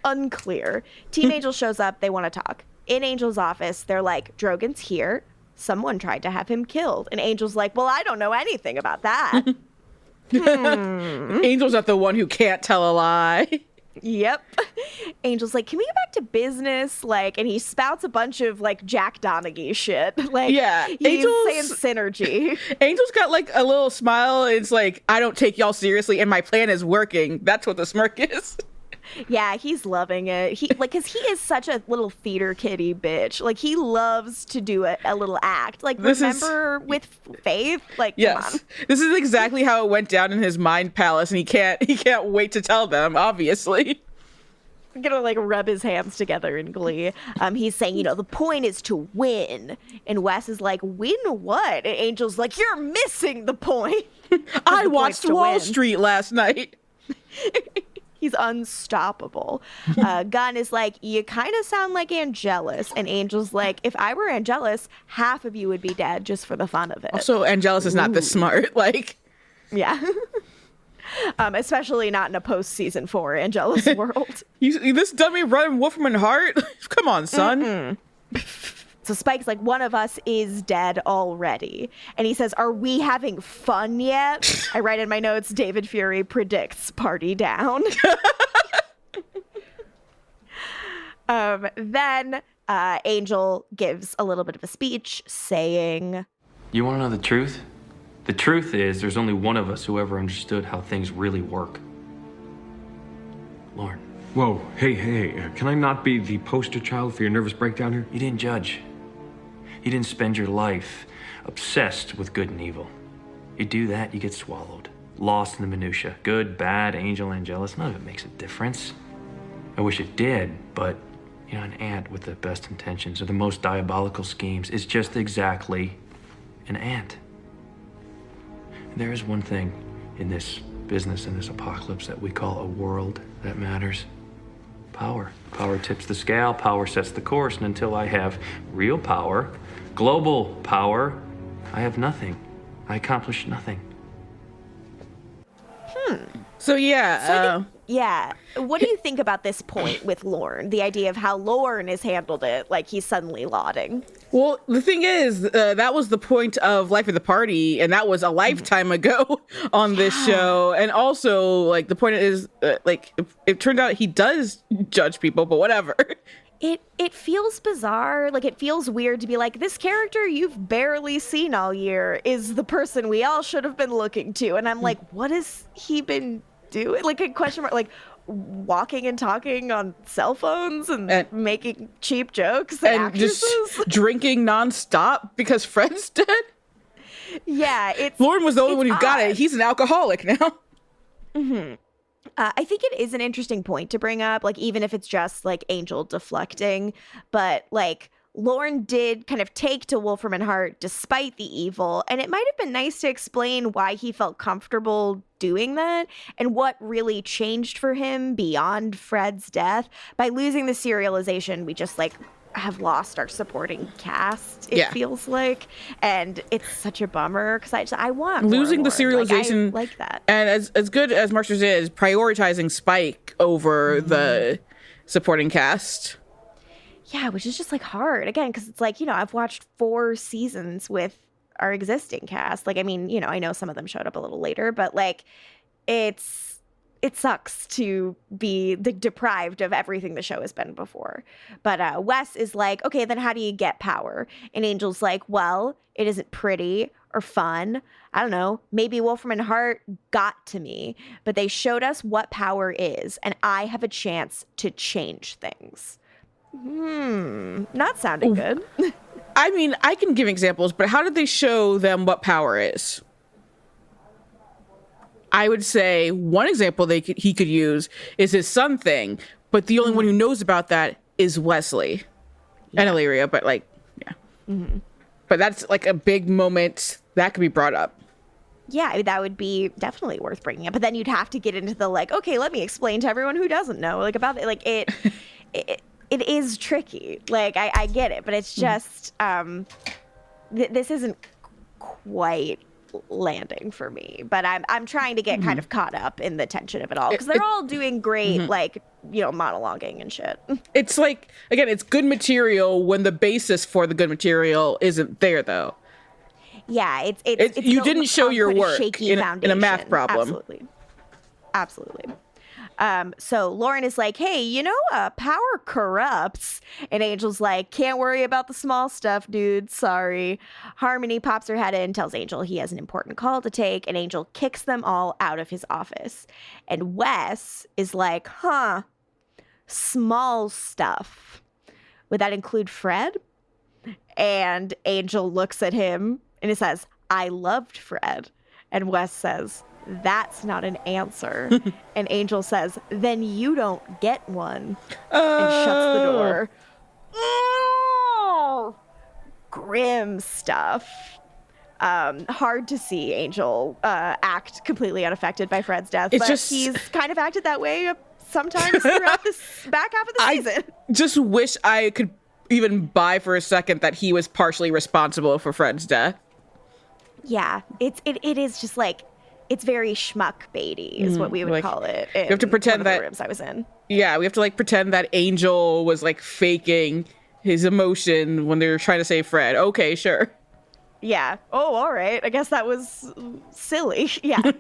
Unclear. Team Angel shows up. They want to talk. In Angel's office, they're like, Drogyn's here. Someone tried to have him killed. And Angel's like, well, I don't know anything about that. Angel's not the one who can't tell a lie. Yep. Angel's like, can we get back to business? Like, and he spouts a bunch of like Jack Donaghy shit. Like, yeah, he's saying synergy. Angel's got like a little smile. It's like, I don't take y'all seriously and my plan is working. That's what the smirk is. Yeah, he's loving it. He like, cause he is such a little theater kitty bitch. Like, he loves to do a little act. Like, remember with Faith? Like, yes, come on. This is exactly how it went down in his mind palace, and he can't wait to tell them. Obviously, I'm gonna like rub his hands together in glee. He's saying, you know, the point is to win, and Wes is like, win what? And Angel's like, you're missing the point. I watched Wall Street last night. He's unstoppable. Gunn is like, you kind of sound like Angelus. And Angel's like, if I were Angelus, half of you would be dead just for the fun of it. Also, Angelus is not this smart. Like, yeah. Especially not in a post-season 4 Angelus world. This dummy running Wolfram Hart? Come on, son. So Spike's like, one of us is dead already. And he says, are we having fun yet? I write in my notes, David Fury predicts party down. Then Angel gives a little bit of a speech saying, you want to know the truth? The truth is there's only one of us who ever understood how things really work. Lauren. Whoa, hey, can I not be the poster child for your nervous breakdown here? You didn't judge. You didn't spend your life obsessed with good and evil. You do that, you get swallowed. Lost in the minutia. Good, bad, angel, angelus, none of it makes a difference. I wish it did, but you know, an ant with the best intentions or the most diabolical schemes is just exactly an ant. And there is one thing in this business, in this apocalypse that we call a world that matters. Power. Power tips the scale, power sets the course, and until I have real power, global power, I have nothing. I accomplish nothing. So yeah. Yeah. What do you think about this point with Lorne? The idea of how Lorne has handled it, like he's suddenly lauding. Well, the thing is, that was the point of Life of the Party, and that was a lifetime ago on this show. And also, like, the point is, like, it turned out he does judge people, but whatever. It feels bizarre. Like, it feels weird to be like, this character you've barely seen all year is the person we all should have been looking to. And I'm like, what has he been doing? Like, a question mark, like, walking and talking on cell phones and making cheap jokes and just drinking nonstop because Fred's dead. Yeah, Lauren was the only one who got it. He's an alcoholic now. Mm-hmm. I think it is an interesting point to bring up, like, even if it's just like Angel deflecting, but like Lorne did kind of take to Wolfram and Hart despite the evil, and it might have been nice to explain why he felt comfortable doing that and what really changed for him beyond Fred's death. By losing the serialization, we just like have lost our supporting cast, it feels like, and it's such a bummer because I want losing the Lorne. serialization like that. And as good as Marsters is, prioritizing Spike over the supporting cast. Yeah, which is just like hard again because it's like, you know, I've watched 4 seasons with our existing cast. Like, I mean, you know, I know some of them showed up a little later, but like it sucks to be deprived of everything the show has been before. But Wes is like, okay, then how do you get power? And Angel's like, well, it isn't pretty or fun. I don't know. Maybe Wolfram and Hart got to me, but they showed us what power is, and I have a chance to change things. Not sounding good. I mean, I can give examples, but how did they show them what power is? I would say one example he could use is his son thing, but the only one who knows about that is Wesley and Illyria. But like, but that's like a big moment that could be brought up. Yeah, that would be definitely worth bringing up. But then you'd have to get into the like, okay, let me explain to everyone who doesn't know like about it. Like it is tricky. Like I get it, but it's just this isn't quite landing for me, but I'm trying to get kind of caught up in the tension of it all because they're all doing great, like, you know, monologuing and shit. It's like, again, it's good material when the basis for the good material isn't there, though. Yeah, it's you built didn't on show your a work shaky in a foundation. math problem. Absolutely. So Lauren is like, hey, power corrupts. And Angel's like, can't worry about the small stuff, dude. Sorry. Harmony pops her head in, tells Angel he has an important call to take, and Angel kicks them all out of his office. And Wes is like, small stuff. Would that include Fred? And Angel looks at him and it says, I loved Fred. And Wes says, that's not an answer. And Angel says, then you don't get one. And shuts the door. Oh, grim stuff. Hard to see Angel act completely unaffected by Fred's death, but he's kind of acted that way sometimes throughout this back half of the season. Just wish I could even buy for a second that he was partially responsible for Fred's death. Yeah, it is just like, it's very schmuck baity is what we would call it. We have to pretend that rooms I was in. Yeah, we have to pretend that Angel was faking his emotion when they were trying to save Fred. Okay, sure. Yeah. Oh, all right. I guess that was silly. Yeah.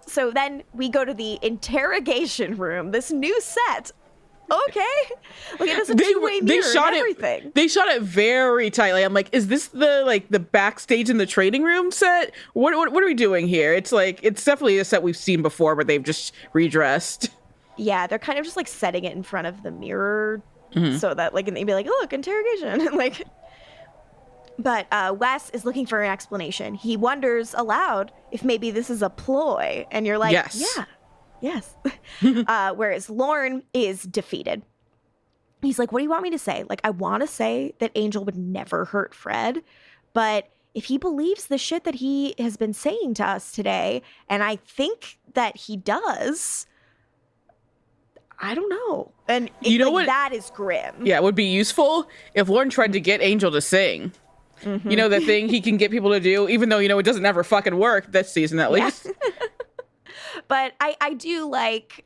So then we go to the interrogation room. This new set. Okay. Look at this two-way mirror and everything. They shot it very tightly. I'm like, is this the backstage in the training room set? What are we doing here? It's it's definitely a set we've seen before, but they've just redressed. Yeah, they're kind of just setting it in front of the mirror so that and they'd be like, look, interrogation. But Wes is looking for an explanation. He wonders aloud if maybe this is a ploy. And you're like, yes. Yeah. Yes. Whereas Lauren is defeated. He's like, what do you want me to say? I want to say that Angel would never hurt Fred. But if he believes the shit that he has been saying to us today, and I think that he does, I don't know. And you know what? That is grim. Yeah, it would be useful if Lauren tried to get Angel to sing. Mm-hmm. You know, the thing he can get people to do, even though, it doesn't ever fucking work this season at least. But I do like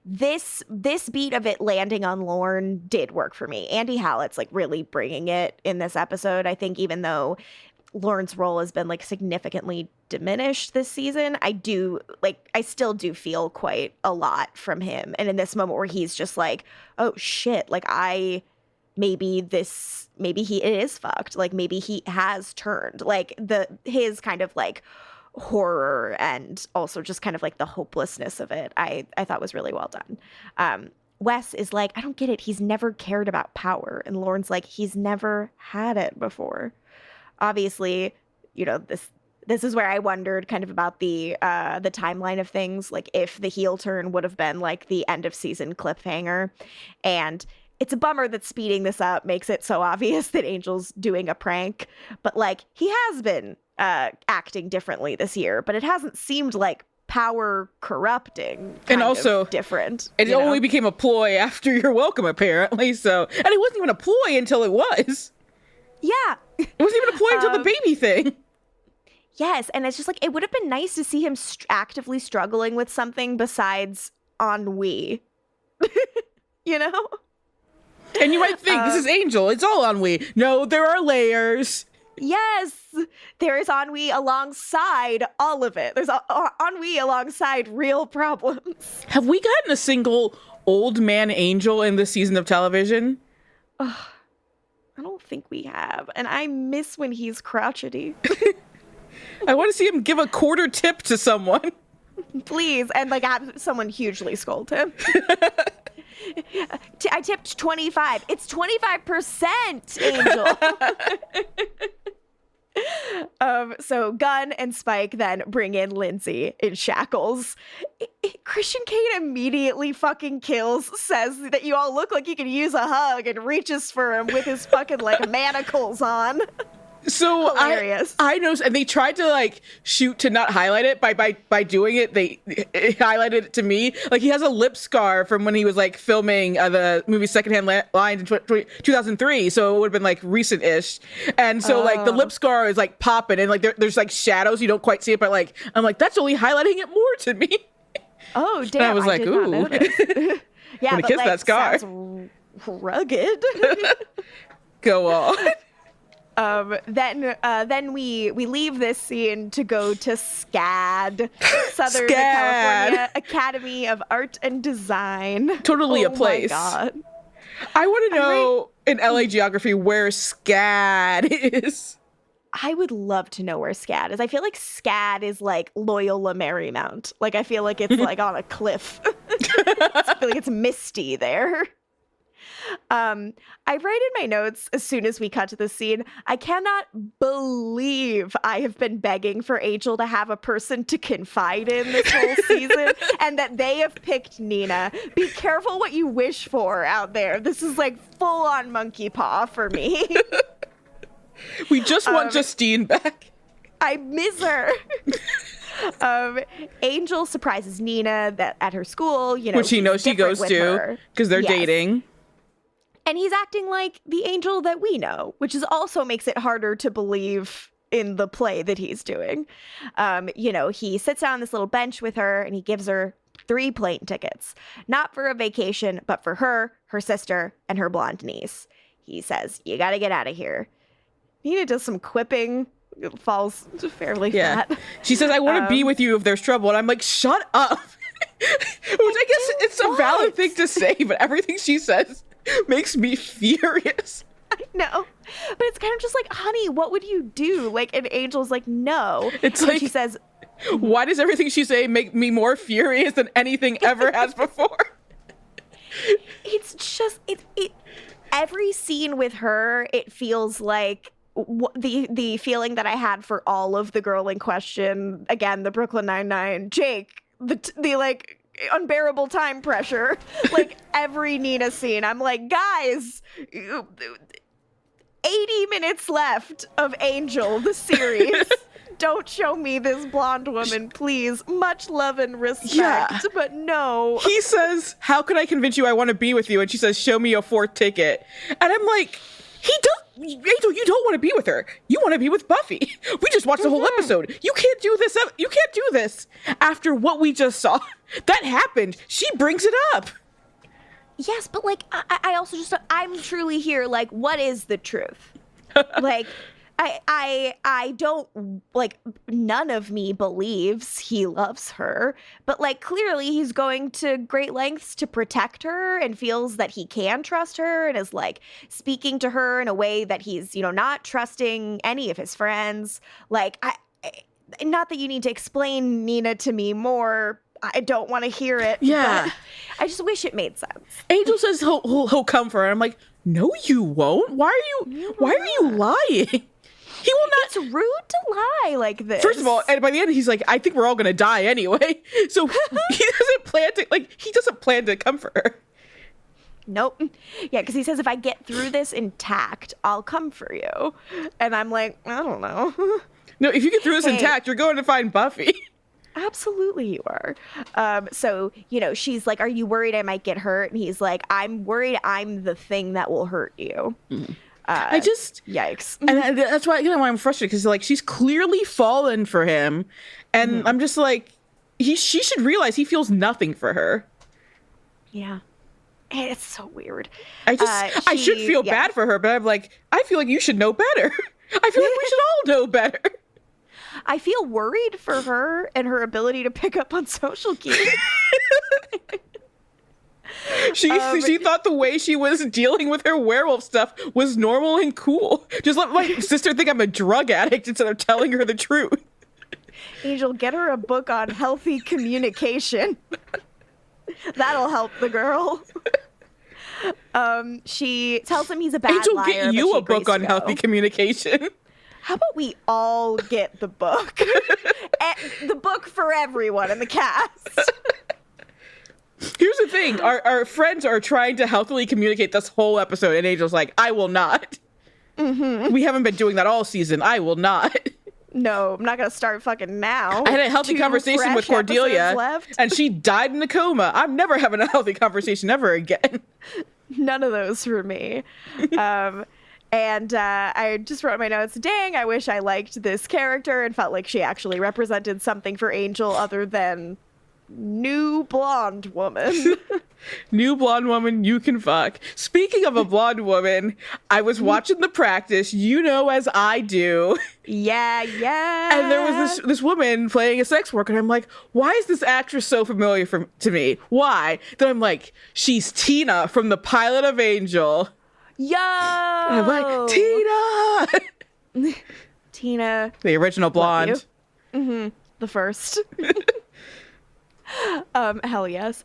this beat of it landing on Lauren did work for me. Andy Hallett's really bringing it in this episode. I think even though Lauren's role has been significantly diminished this season, I still do feel quite a lot from him. And in this moment where he's just oh shit, maybe it is fucked. Maybe he has turned his kind of horror and also just kind of the hopelessness of it, I thought was really well done. Wes is I don't get it. He's never cared about power. And Lauren's he's never had it before. Obviously, this is where I wondered kind of about the timeline of things, if the heel turn would have been the end of season cliffhanger. And it's a bummer that speeding this up makes it so obvious that Angel's doing a prank, but he has been acting differently this year, but it hasn't seemed power corrupting and also different. It only became a ploy after You're Welcome, apparently. So, and it wasn't even a ploy until it was. Yeah. It wasn't even a ploy until the baby thing. Yes, and it's just it would have been nice to see him actively struggling with something besides ennui. And you might think, this is Angel, it's all ennui. No, there are layers. Yes, there is ennui alongside all of it. There's ennui alongside real problems. Have we gotten a single old man Angel in this season of television? I don't think we have. And I miss when he's crotchety. I want to see him give a quarter tip to someone. Please. And have someone hugely scold him. I tipped 25. It's 25%, Angel. So Gunn and Spike then bring in Lindsay in shackles. Christian Kane immediately fucking kills, says that you all look like you could use a hug, and reaches for him with his fucking manacles on. So hilarious. I noticed, and they tried to shoot to not highlight it by doing it. They highlighted it to me. He has a lip scar from when he was filming the movie Secondhand Lines in 2003. So it would have been recent-ish. And so the lip scar is popping, and there's shadows. You don't quite see it, but I'm that's only highlighting it more to me. Oh damn! And I was I did ooh. not notice. Yeah, but kiss that scar. Sounds rugged. Go on. Then we leave this scene to go to SCAD, Southern California Academy of Art and Design. Totally a place. Oh my God. I want to know in LA geography where SCAD is. I would love to know where SCAD is. I feel like SCAD is like Loyola Marymount. Like, I feel like it's like on a cliff. I feel like it's misty there. I write in my notes as soon as we cut to the scene, I cannot believe I have been begging for Angel to have a person to confide in this whole season, and that they have picked Nina. Be careful what you wish for out there. This is like full on monkey paw for me. We just want Justine back. I miss her. Angel surprises Nina at her school, which he knows she goes to because they're dating. And he's acting like the Angel that we know, which also makes it harder to believe in the play that he's doing. He sits down on this little bench with her and he gives her 3 plane tickets, not for a vacation, but for her, her sister, and her blonde niece. He says, "You got to get out of here." Nina does some quipping, falls fairly flat. She says, "I want to be with you if there's trouble." And I'm like, shut up. Which I guess it's a valid thing to say, but everything she says makes me furious. I know. But it's kind of just like, honey, what would you do? Like, and Angel's like, no. It's like, she says, why does everything she say make me more furious than anything ever has before? It's just, every scene with her, it feels like the feeling that I had for all of the girl in question, again, the Brooklyn Nine-Nine, Jake, the like unbearable time pressure, like every Nina scene, I'm like, guys, 80 minutes left of Angel, the series. Don't show me this blonde woman, please. Much love and respect, but no. He says, "How can I convince you I want to be with you?" And she says, "Show me a 4th ticket." And I'm like, Angel, you don't want to be with her. You want to be with Buffy. We just watched the whole episode. You can't do this. You can't do this after what we just saw. That happened. She brings it up. Yes, but like, I also just, I'm truly here. Like, what is the truth? Like, I don't, like, none of me believes he loves her, but like, clearly he's going to great lengths to protect her and feels that he can trust her and is like speaking to her in a way that he's, not trusting any of his friends. Like, not that you need to explain Nina to me more. I don't want to hear it. Yeah. But I just wish it made sense. Angel says he'll come for her. I'm like, no, you won't. Why are you lying? He will not. It's rude to lie like this. First of all, and by the end, he's like, I think we're all going to die anyway. So he doesn't plan to comfort her. Nope. Yeah, because he says, if I get through this intact, I'll come for you. And I'm like, I don't know. No, if you get through this intact, you're going to find Buffy. Absolutely you are. So, she's like, are you worried I might get hurt? And he's like, I'm worried I'm the thing that will hurt you. Mm-hmm. Yikes. And that's why I'm frustrated, because like she's clearly fallen for him, and I'm just like, she should realize he feels nothing for her. Yeah, it's so weird. I should feel bad for her, but I'm like, I feel like you should know better. I feel like we should all know better. I feel worried for her and her ability to pick up on social cues. She thought the way she was dealing with her werewolf stuff was normal and cool. Just let my sister think I'm a drug addict instead of telling her the truth. Angel, get her a book on healthy communication. That'll help the girl. She tells him he's a bad Angel, liar. get you a book on healthy communication. How about we all get the book? The book for everyone in the cast. Here's the thing. Our friends are trying to healthily communicate this whole episode, and Angel's like, I will not. Mm-hmm. We haven't been doing that all season. I will not. No, I'm not going to start fucking now. I had a healthy conversation with Cordelia, and she died in a coma. I'm never having a healthy conversation ever again. None of those for me. And I just wrote in my notes, dang, I wish I liked this character and felt like she actually represented something for Angel other than new blonde woman. New blonde woman you can fuck. Speaking of a blonde woman, I was watching the practice, as I do. Yeah. And there was this woman playing a sex worker, and I'm like, why is this actress so familiar to me? Why? Then I'm like, she's Tina from the pilot of Angel. Yo! And I'm like, Tina! Tina. The original blonde. The first. Hell yes.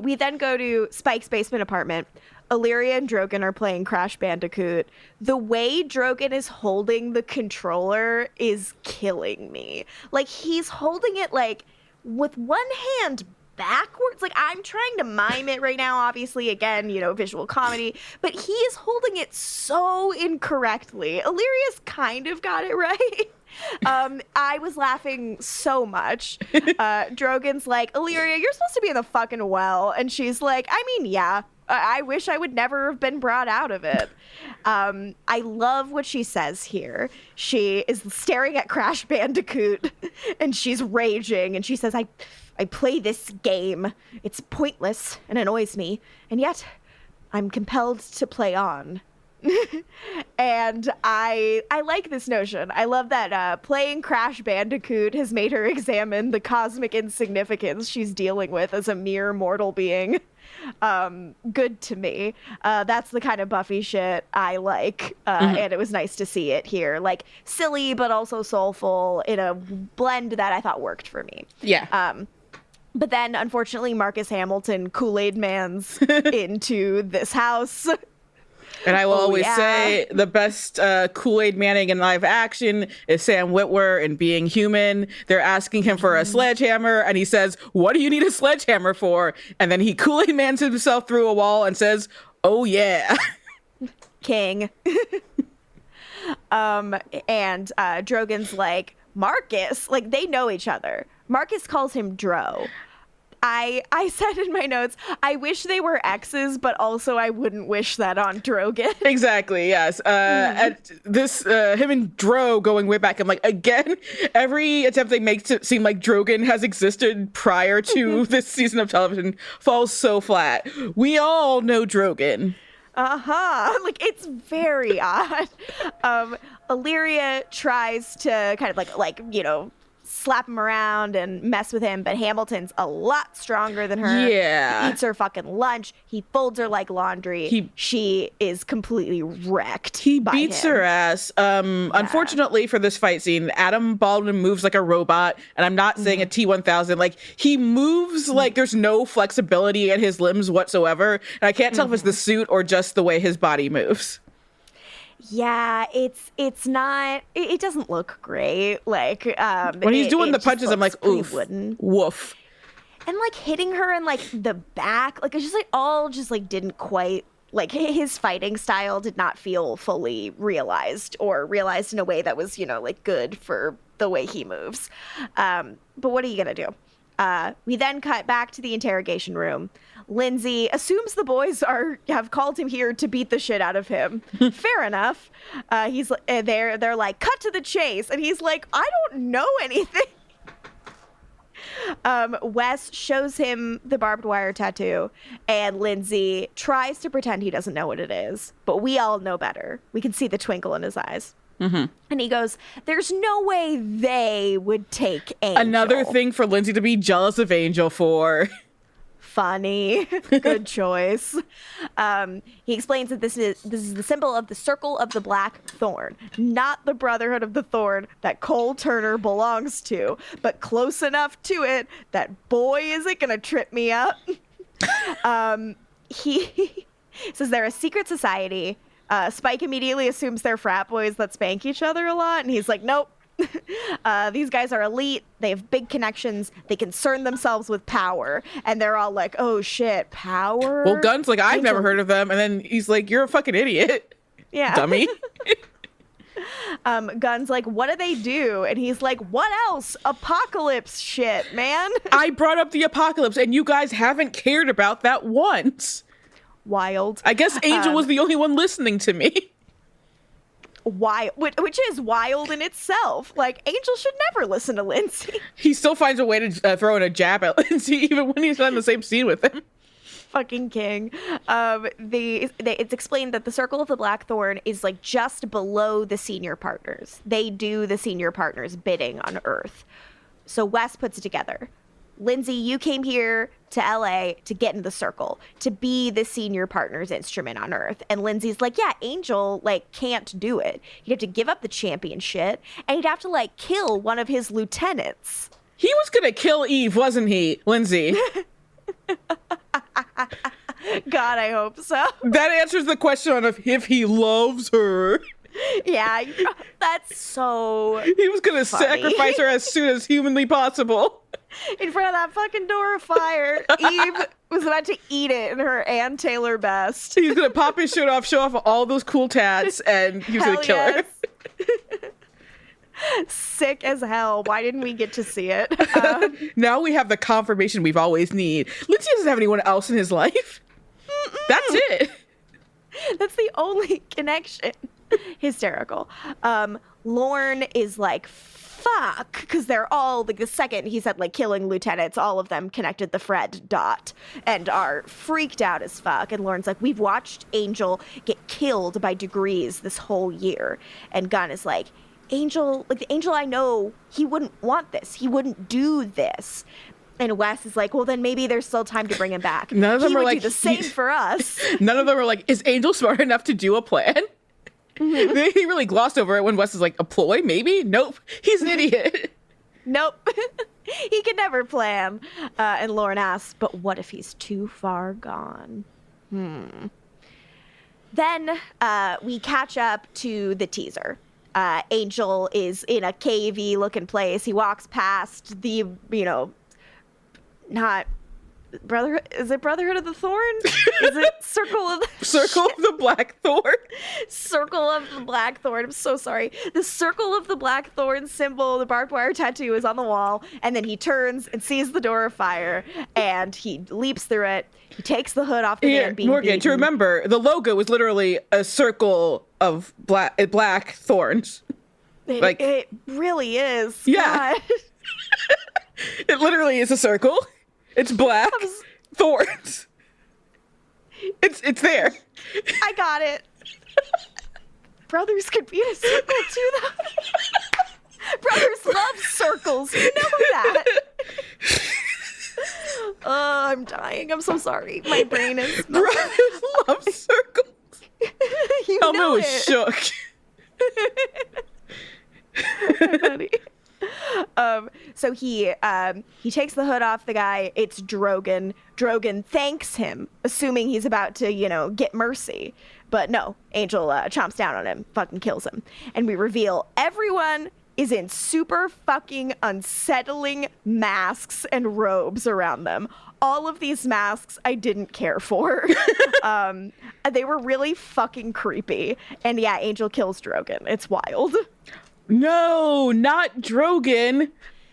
We then go to Spike's basement apartment. Illyria and Drogyn are playing Crash Bandicoot. The way Drogyn is holding the controller is killing me. Like, he's holding it, like, with one hand backwards. Like, I'm trying to mime it right now, obviously, again, visual comedy, but he is holding it so incorrectly. Illyria's kind of got it right. I was laughing so much. Drogyn's like, Illyria, you're supposed to be in the fucking well. And she's like, I mean, yeah, I wish I would never have been brought out of it. I love what she says here. She is staring at Crash Bandicoot and she's raging. And she says, I play this game. It's pointless and annoys me. And yet I'm compelled to play on. And I like this notion. I love that playing Crash Bandicoot has made her examine the cosmic insignificance she's dealing with as a mere mortal being. Good to me. That's the kind of Buffy shit I like. And it was nice to see it here. Like, silly, but also soulful in a blend that I thought worked for me. Yeah. But then, unfortunately, Marcus Hamilton Kool-Aid Man's into this house. And I will always say the best Kool-Aid Manning in live action is Sam Witwer in Being Human. They're asking him for a sledgehammer, and he says, "What do you need a sledgehammer for?" And then he Kool-Aid Mans himself through a wall and says, "Oh, yeah." King. And Drogyn's like, Marcus, like, they know each other. Marcus calls him Dro. I said in my notes, I wish they were exes, but also I wouldn't wish that on Drogyn. Exactly, yes. And this, him and Dro going way back, I'm like, again, every attempt they make to seem like Drogyn has existed prior to this season of television falls so flat. We all know Drogyn. Like, it's very odd. Illyria tries to kind of like slap him around and mess with him, but Hamilton's a lot stronger than her. Yeah. He eats her fucking lunch. He folds her like laundry. She is completely wrecked. He beats her ass. Unfortunately for this fight scene, Adam Baldwin moves like a robot, and I'm not saying a T-1000. Like, he moves like there's no flexibility in his limbs whatsoever, and I can't tell if it's the suit or just the way his body moves. Yeah, it's not. It doesn't look great. Like, when he's doing the punches, I'm like, oof, woof. And like hitting her in like the back, like it's just like all just like didn't quite, like, his fighting style did not feel fully realized in a way that was, like, good for the way he moves. But what are you gonna do? We then cut back to the interrogation room. Lindsay assumes the boys have called him here to beat the shit out of him. Fair enough. They're like, cut to the chase, and he's like, I don't know anything. Wes shows him the barbed wire tattoo, and Lindsay tries to pretend he doesn't know what it is, but we all know better. We can see the twinkle in his eyes. And he goes, there's no way they would take Angel. Another thing for Lindsay to be jealous of Angel for. Funny. Good choice. He explains that this is the symbol of the Circle of the Black Thorn, not the Brotherhood of the Thorn that Cole Turner belongs to, but close enough to it that boy is it gonna trip me up. He says they're a secret society. Spike immediately assumes they're frat boys that spank each other a lot, and he's like, nope. These guys are elite. They have big connections. They concern themselves with power. And they're all like, oh shit, power? Well, Gunn's like, I've never heard of them. And then he's like, you're a fucking idiot. Yeah. Dummy. Gunn's like, what do they do? And he's like, what else? Apocalypse shit, man. I brought up the apocalypse, and you guys haven't cared about that once. Wild. I guess Angel was the only one listening to me. wild, which is wild in itself. Like, Angel should never listen to Lindsay. He still finds a way to throw in a jab at Lindsay, even when he's not in the same scene with him. Fucking king. It's explained that the Circle of the Blackthorn is like just below the senior partners. They do the senior partners' bidding on Earth. So Wes puts it together. Lindsay, you came here to LA to get in the circle, to be the senior partner's instrument on Earth. And Lindsay's like, yeah, Angel, like, can't do it. He'd have to give up the championship, and he'd have to, like, kill one of his lieutenants. He was gonna kill Eve, wasn't he, Lindsay? God, I hope so. That answers the question on if he loves her. Yeah, that's so He was gonna funny. sacrifice her as soon as humanly possible. In front of that fucking door of fire. Eve was about to eat it in her Ann Taylor best. He's gonna pop his shirt off, show off all those cool tats, and he was gonna kill her. Sick as hell. Why didn't we get to see it? Now we have the confirmation we've always need. Lindsay doesn't have anyone else in his life. That's it. That's the only connection. Hysterical. Lorne is like, fuck, because they're all, like, the second he said, like, killing lieutenants, all of them connected the Fred dot and are freaked out as fuck. And Lorne's like, we've watched Angel get killed by Degrees this whole year. And Gunn is like, Angel, like, the Angel I know, he wouldn't want this. He wouldn't do this. And Wes is like, well, then maybe there's still time to bring him back. None of them he are would like, do the same for us. None of them are like, is Angel smart enough to do a plan? Mm-hmm. He really glossed over it when Wes is like, a ploy, maybe? Nope. He's an idiot. Nope. He could never plan. And Lorne asks, but what if he's too far gone? Then we catch up to the teaser. Angel is in a cavey looking place. He walks past the, not Brotherhood. Is it Brotherhood of the Thorn? Is it Circle of the Blackthorn? Circle of the Blackthorn. I'm so sorry. The Circle of the Blackthorn symbol, the barbed wire tattoo, is on the wall, and then he turns and sees the door of fire, and he leaps through it. He takes the hood off the man being Morgan, beaten. to remember, the logo was literally a circle of black thorns. It really is. Yeah. God. It literally is a circle. It's black thorns. It's there. I got it. Brothers could be in a circle too, though. Brothers love circles. You know that. I'm dying. I'm so sorry. My brain is. Brothers love circles. You Elmo know was it. shook. Honey. So he takes the hood off the guy. It's Drogyn. Drogyn thanks him, assuming he's about to, get mercy. But no, Angel chomps down on him, fucking kills him. And we reveal everyone is in super fucking unsettling masks and robes around them. All of these masks I didn't care for. They were really fucking creepy. And yeah, Angel kills Drogyn. It's wild. No, not Drogyn.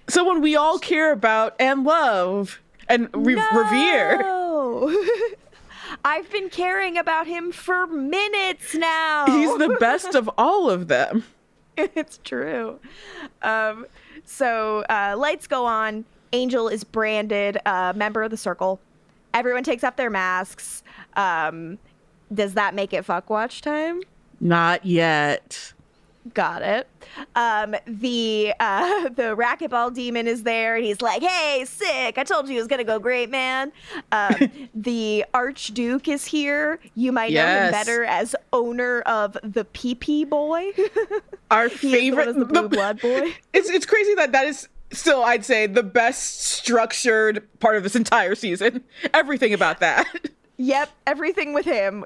Someone we all care about and love and revere. I've been caring about him for minutes now. He's the best of all of them. It's true. So lights go on. Angel is branded member of the circle. Everyone takes off their masks. Does that make it fuck watch time? Not yet. Got it. The racquetball demon is there, and he's like, "Hey, sick! I told you it was gonna go great, man." The Archduke is here. You might know him better as owner of the PP Boy. Our favorite, the Blue Blood Boy. It's crazy that is still, I'd say, the best structured part of this entire season. Everything about that. Yep, everything with him.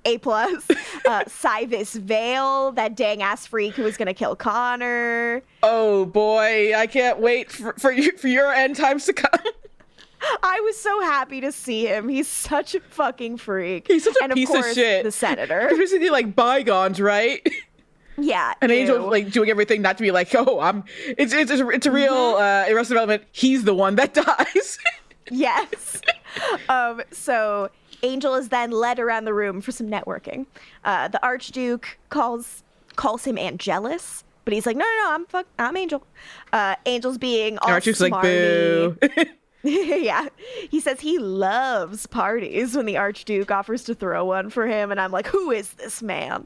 A+. Cywus Vale, that dang ass freak who was gonna kill Connor. Oh boy, I can't wait for your end times to come. I was so happy to see him. He's such a fucking freak. He's such a and piece of course, of shit. The senator. He's basically like bygones, right? Yeah. And Angel like doing everything not to be like, oh, it's a real Arrested Development. He's the one that dies. Yes. So Angel is then led around the room for some networking. The Archduke calls calls him Angelus, but he's like, no, I'm Angel. Angel's being all Archie's smarmy. like, boo. Yeah. He says he loves parties when the Archduke offers to throw one for him. And I'm like, who is this man?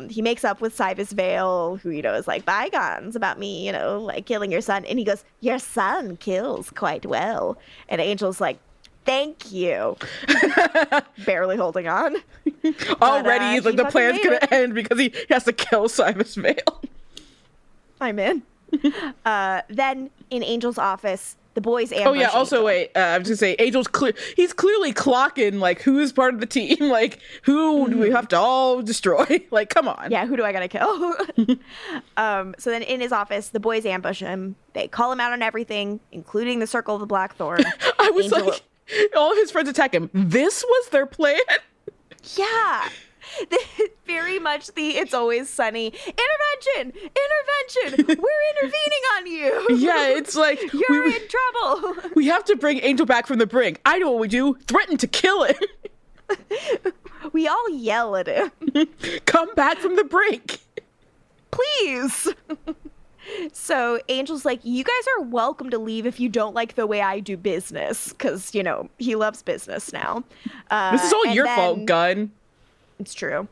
He makes up with Cybus Vale, who, is like, bygones about me, like killing your son. And he goes, your son kills quite well. And Angel's like, thank you. Barely holding on. Already, like, the plan's going to end because he has to kill Cybus Vale. I'm in. Then in Angel's office, the boys ambush. Oh yeah. Also, Angel. wait. I was gonna say, Angel's he's clearly clocking like who is part of the team. Like who do we have to all destroy? Like, come on. Yeah. Who do I gotta kill? So then in his office, the boys ambush him. They call him out on everything, including the Circle of the Blackthorn. I was like, all of his friends attack him. This was their plan. Yeah. Very much the It's Always Sunny intervention, we're intervening on you. Yeah, it's like you're in trouble. We have to bring Angel back from the brink. I know what we do. Threaten to kill him. We all yell at him. Come back from the brink, please. So Angel's like, you guys are welcome to leave if you don't like the way I do business, because he loves business now. This is all your fault, Gunn. It's true.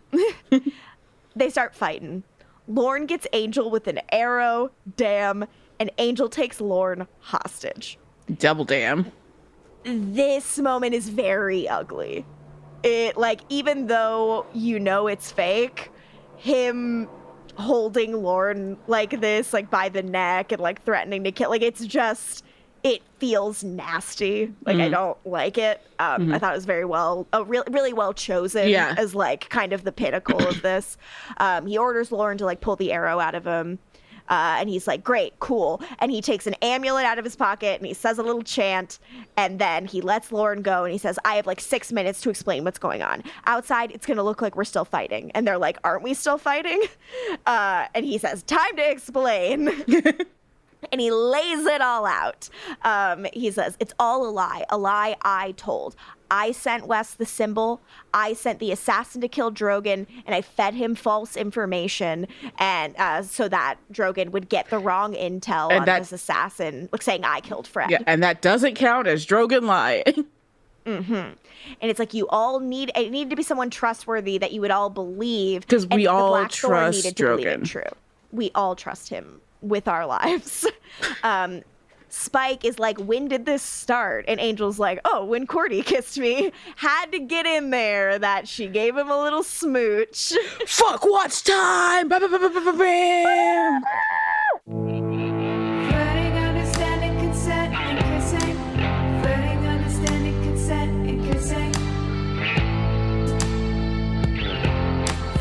They start fighting. Lorne gets Angel with an arrow, damn, and Angel takes Lorne hostage. Double damn. This moment is very ugly. It, like, even though it's fake, him holding Lorne like this, like by the neck and like threatening to kill, like, it's just, it feels nasty. Like, I don't like it. I thought it was really well chosen as like kind of the pinnacle of this. He orders Lorne to like pull the arrow out of him. And he's like, great, cool. And he takes an amulet out of his pocket and he says a little chant. And then he lets Lorne go and he says, I have like 6 minutes to explain what's going on. Outside, it's going to look like we're still fighting. And they're like, aren't we still fighting? And he says, time to explain. And he lays it all out. He says, it's all a lie I told. I sent Wes the symbol. I sent the assassin to kill Drogyn, and I fed him false information, and so that Drogyn would get the wrong intel on this assassin, like saying I killed Fred. Yeah, and that doesn't count as Drogyn lying. And it's like it needed to be someone trustworthy that you would all believe. Because we all trust Drogyn. True. We all trust him with our lives. Spike is like, when did this start? And Angel's like, oh, when Cordy kissed me. Had to get in there that she gave him a little smooch. Fuck, what's time? Bam, bam, bam, bam, bam. Flirting, understanding, consent, and kissing. Flirting, understanding, consent, and kissing.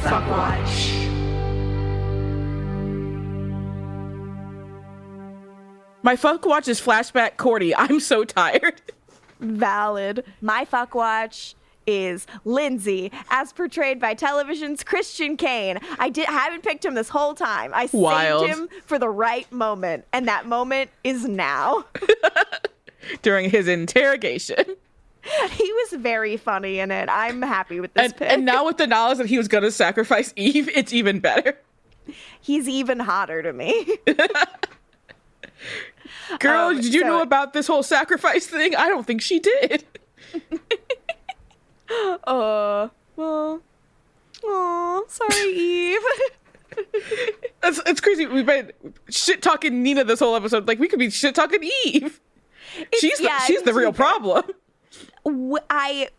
Fuck watch. My fuck watch is flashback Cordy. I'm so tired. Valid. My fuck watch is Lindsay, as portrayed by television's Christian Kane. I haven't picked him this whole time. I saved him for the right moment, and that moment is now. During his interrogation. He was very funny in it. I'm happy with this pick. And now with the knowledge that he was going to sacrifice Eve, it's even better. He's even hotter to me. Girl, did you know about this whole sacrifice thing? I don't think she did. Sorry, Eve. It's crazy. We've been shit talking Nina this whole episode. Like, we could be shit talking Eve. She's the real problem. I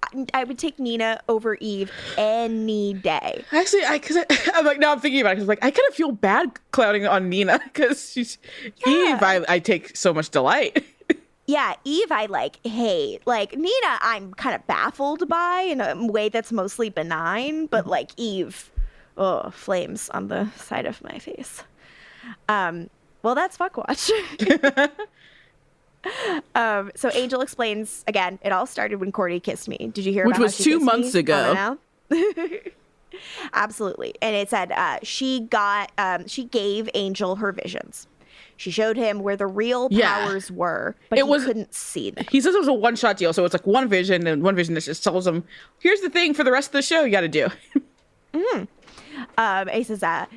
would take Nina over Eve any day. Actually, I'm like, now I'm thinking about it, because like, I kind of feel bad clouding on Nina, because she's Eve. I take so much delight. Yeah, Eve, I hate. Like, Nina, I'm kind of baffled by in a way that's mostly benign, but like Eve, flames on the side of my face. Well, that's fuck watch. So Angel explains again. It all started when Cordy kissed me. Did you hear? Which about was how she 2 kissed months me? ago. Absolutely. And it said she gave Angel her visions. She showed him where the real powers were, but he couldn't see them. He says it was a one-shot deal, so it's like one vision, and one vision that just tells him, here's the thing for the rest of the show you got to do. He says, I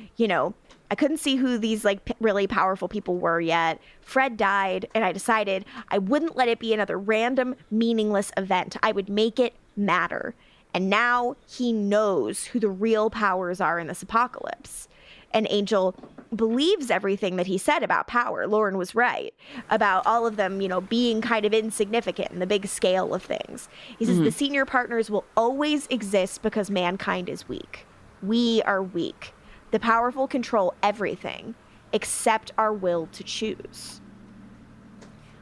couldn't see who these like really powerful people were yet. Fred died, and I decided I wouldn't let it be another random, meaningless event. I would make it matter. And now he knows who the real powers are in this apocalypse. And Angel believes everything that he said about power. Lauren was right about all of them, being kind of insignificant in the big scale of things. He says the senior partners will always exist because mankind is weak. We are weak. The powerful control everything except our will to choose,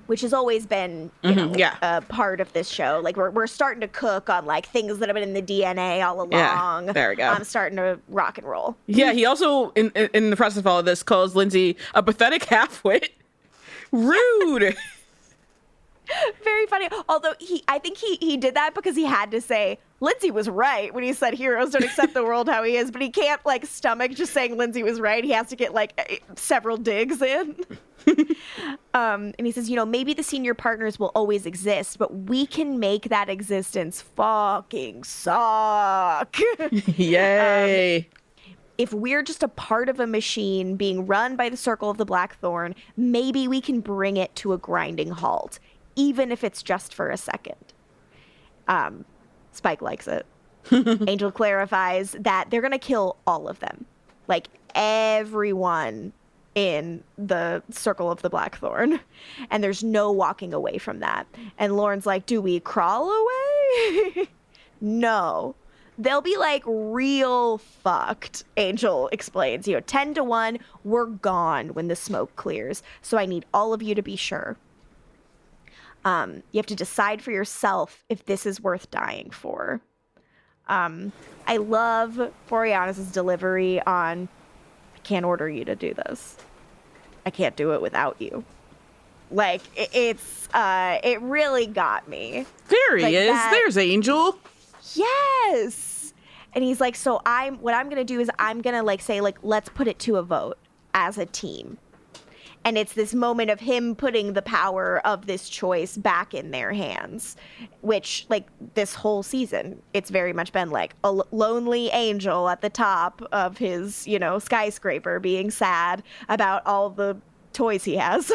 which has always been a part of this show. Like we're starting to cook on like things that have been in the DNA all along. Yeah, there we go. I'm starting to rock and roll. Yeah, he also in the process of all of this calls Lindsay a pathetic halfwit. Rude. Very funny. Although I think he did that because he had to say Lindsay was right when he said heroes don't accept the world how he is, but he can't like stomach just saying Lindsay was right. He has to get like several digs in. And he says, maybe the senior partners will always exist, but we can make that existence fucking suck. Yay. If we're just a part of a machine being run by the Circle of the Blackthorn, maybe we can bring it to a grinding halt, even if it's just for a second. Spike likes it. Angel clarifies that they're going to kill all of them. Like everyone in the Circle of the Blackthorn. And there's no walking away from that. And Lauren's like, do we crawl away? No. They'll be like real fucked, Angel explains. 10-1, we're gone when the smoke clears. So I need all of you to be sure. You have to decide for yourself if this is worth dying for. I love Boreanaz's delivery on, I can't order you to do this. I can't do it without you. Like, it really got me. There he is. There's Angel. Yes. And he's like, so what I'm going to do is I'm going to like say, like, let's put it to a vote as a team. And it's this moment of him putting the power of this choice back in their hands, which, like, this whole season, it's very much been like a lonely angel at the top of his, skyscraper being sad about all the toys he has.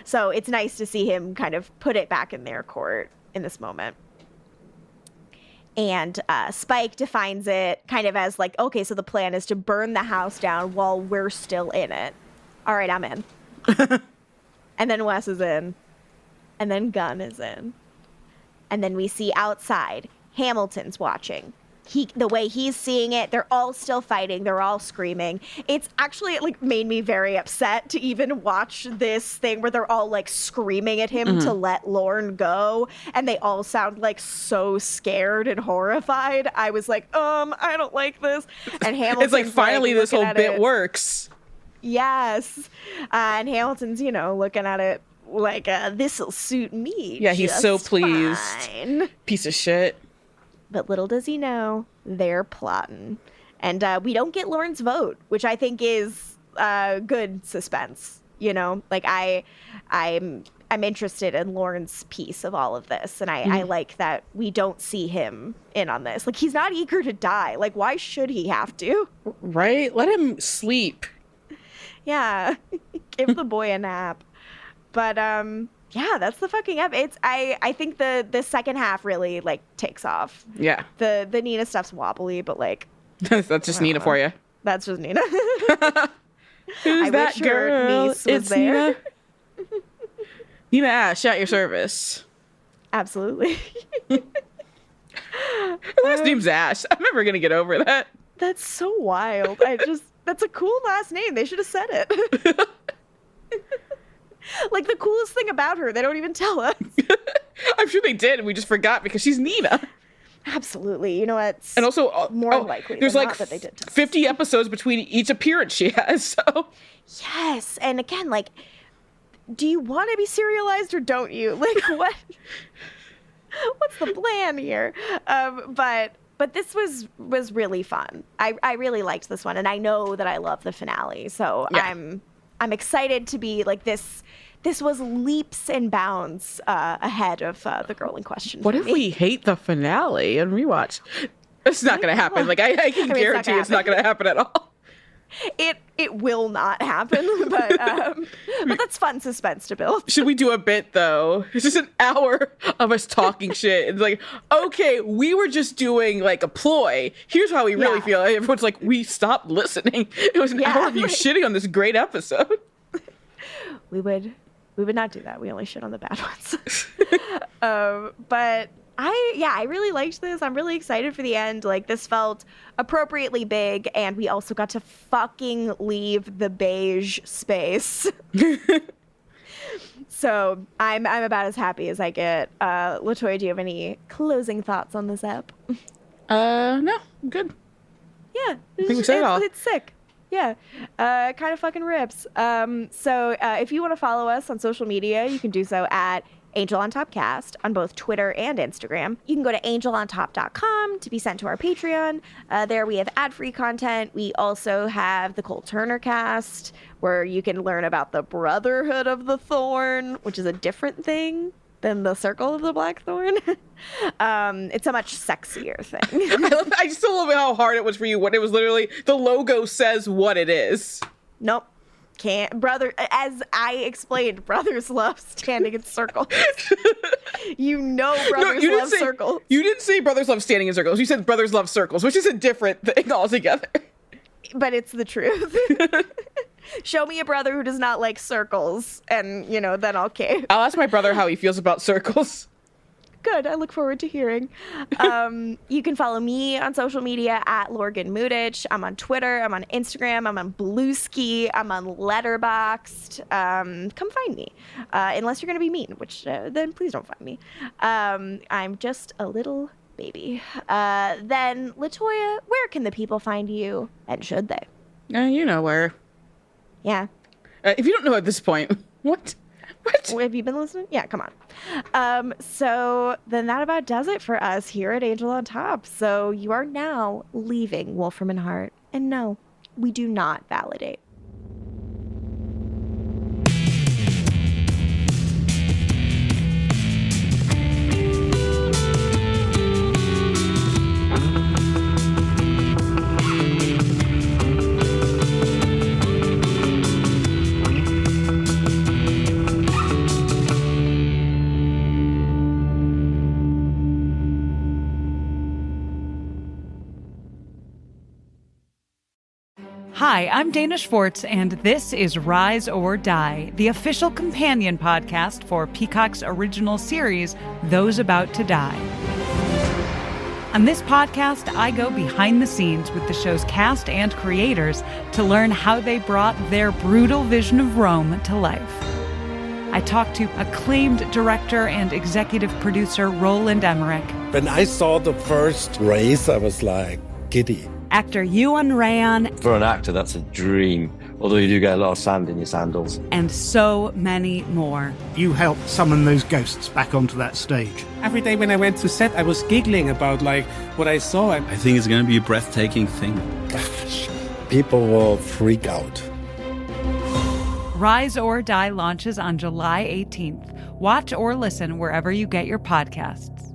So it's nice to see him kind of put it back in their court in this moment. And Spike defines it kind of as like, okay, so the plan is to burn the house down while we're still in it. All right, I'm in. And then Wes is in. And then Gunn is in. And then we see outside, Hamilton's watching. The way he's seeing it, they're all still fighting. They're all screaming. It's actually like made me very upset to even watch this thing where they're all like screaming at him to let Lauren go. And they all sound like so scared and horrified. I was like, I don't like this. And Hamilton's it's like finally like, this whole bit works. Yes. And Hamilton's, looking at it like, this'll suit me. Yeah, he's so pleased. Fine. Piece of shit. But little does he know, they're plotting. And we don't get Lauren's vote, which I think is good suspense. Like I'm interested in Lauren's piece of all of this. And I like that we don't see him in on this. Like, he's not eager to die. Like, why should he have to? Right? Let him sleep. Yeah. Give the boy a nap. But, yeah, that's the fucking ep. I think the second half really like takes off. Yeah. The Nina stuff's wobbly, but like that's just Nina for you. That's just Nina. Who's that girl? It's there. Nina. Nina Ash at your service. Absolutely. Her last name's Ash. I'm never gonna get over that. That's so wild. That's a cool last name. They should have said it. Like, the coolest thing about her, they don't even tell us. I'm sure they did, and we just forgot because she's Nina. Absolutely. You know what? And also, more likely there's like that they did 50 episodes between each appearance she has, so. Yes. And again, like, do you want to be serialized or don't you? Like, what's the plan here? But this was really fun. I really liked this one, and I know that I love the finale, so yeah. I'm excited to be like this. This was leaps and bounds ahead of the girl in question. What if we hate the finale and rewatch? It's not going to happen. Like, I can guarantee it's not going to happen at all. It will not happen, but that's fun suspense to build. Should we do a bit, though? It's just an hour of us talking shit. It's like, okay, we were just doing, like, a ploy. Here's how we really feel. Everyone's like, we stopped listening. It was an hour of you shitting on this great episode. We would not do that. We only shit on the bad ones. But I really liked this. I'm really excited for the end. Like, this felt appropriately big, and we also got to fucking leave the beige space. So I'm about as happy as I get. LaToya, do you have any closing thoughts on this app? No, I'm good. Yeah, I think we said it all. It's sick. Yeah, kind of fucking rips. So if you want to follow us on social media, you can do so at Angel on Top Cast on both Twitter and Instagram. You can go to angelontop.com to be sent to our Patreon. There we have ad-free content. We also have the Cole Turner Cast, where you can learn about the Brotherhood of the Thorn, which is a different thing than the Circle of the Black Thorn. It's a much sexier thing. I still love how hard it was for you when it was literally the logo says what it is. Nope. Can't. As I explained, brothers love standing in circles. Brothers love circles. You didn't say brothers love standing in circles. You said brothers love circles, which is a different thing altogether. But it's the truth. Show me a brother who does not like circles, and, then I'll cave. I'll ask my brother how he feels about circles. Good. I look forward to hearing. You can follow me on social media at Lorgan Mutich. I'm on Twitter. I'm on Instagram. I'm on Bluesky. I'm on Letterboxd. Come find me. Unless you're going to be mean, which then please don't find me. I'm just a little baby. Then, LaToya, where can the people find you, and should they? You know where. Yeah. If you don't know at this point, what? Have you been listening? Yeah, come on. So then that about does it for us here at Angel on Top. So you are now leaving Wolfram and Hart. And no, we do not validate. Hi, I'm Dana Schwartz, and this is Rise or Die, the official companion podcast for Peacock's original series, Those About to Die. On this podcast, I go behind the scenes with the show's cast and creators to learn how they brought their brutal vision of Rome to life. I talked to acclaimed director and executive producer Roland Emmerich. When I saw the first race, I was like, giddy. Actor Ewan Ryan. For an actor, that's a dream, although you do get a lot of sand in your sandals. And so many more. You helped summon those ghosts back onto that stage. Every day when I went to set, I was giggling about what I saw. I think it's going to be a breathtaking thing. People will freak out. Rise or Die launches on July 18th. Watch or listen wherever you get your podcasts.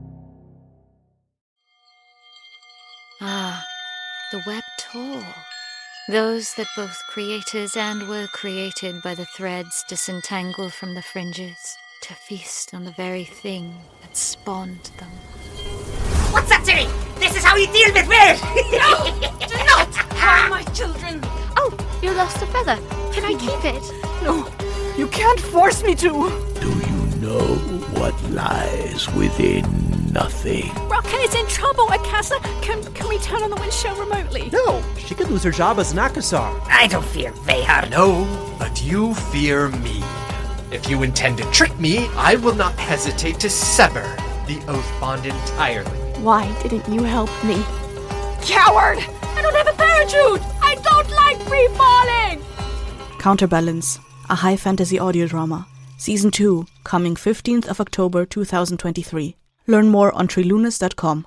The web tore. Those that both created and were created by the threads disentangle from the fringes to feast on the very thing that spawned them. What's that, City? This is how you deal with weird! No! Do not harm my children! Oh, you lost a feather. Can I keep it? No, you can't force me to! Do you know what lies within nothing? Rocket is in trouble, Akasa. Can we turn on the wind show remotely? No, she could lose her job as an Akasar. I don't fear Vehar. No, but you fear me. If you intend to trick me, I will not hesitate to sever the oath bond entirely. Why didn't you help me? Coward! I don't have a parachute! I don't like free falling! Counterbalance, a high fantasy audio drama. Season 2, coming 15th of October 2023. Learn more on trilunas.com.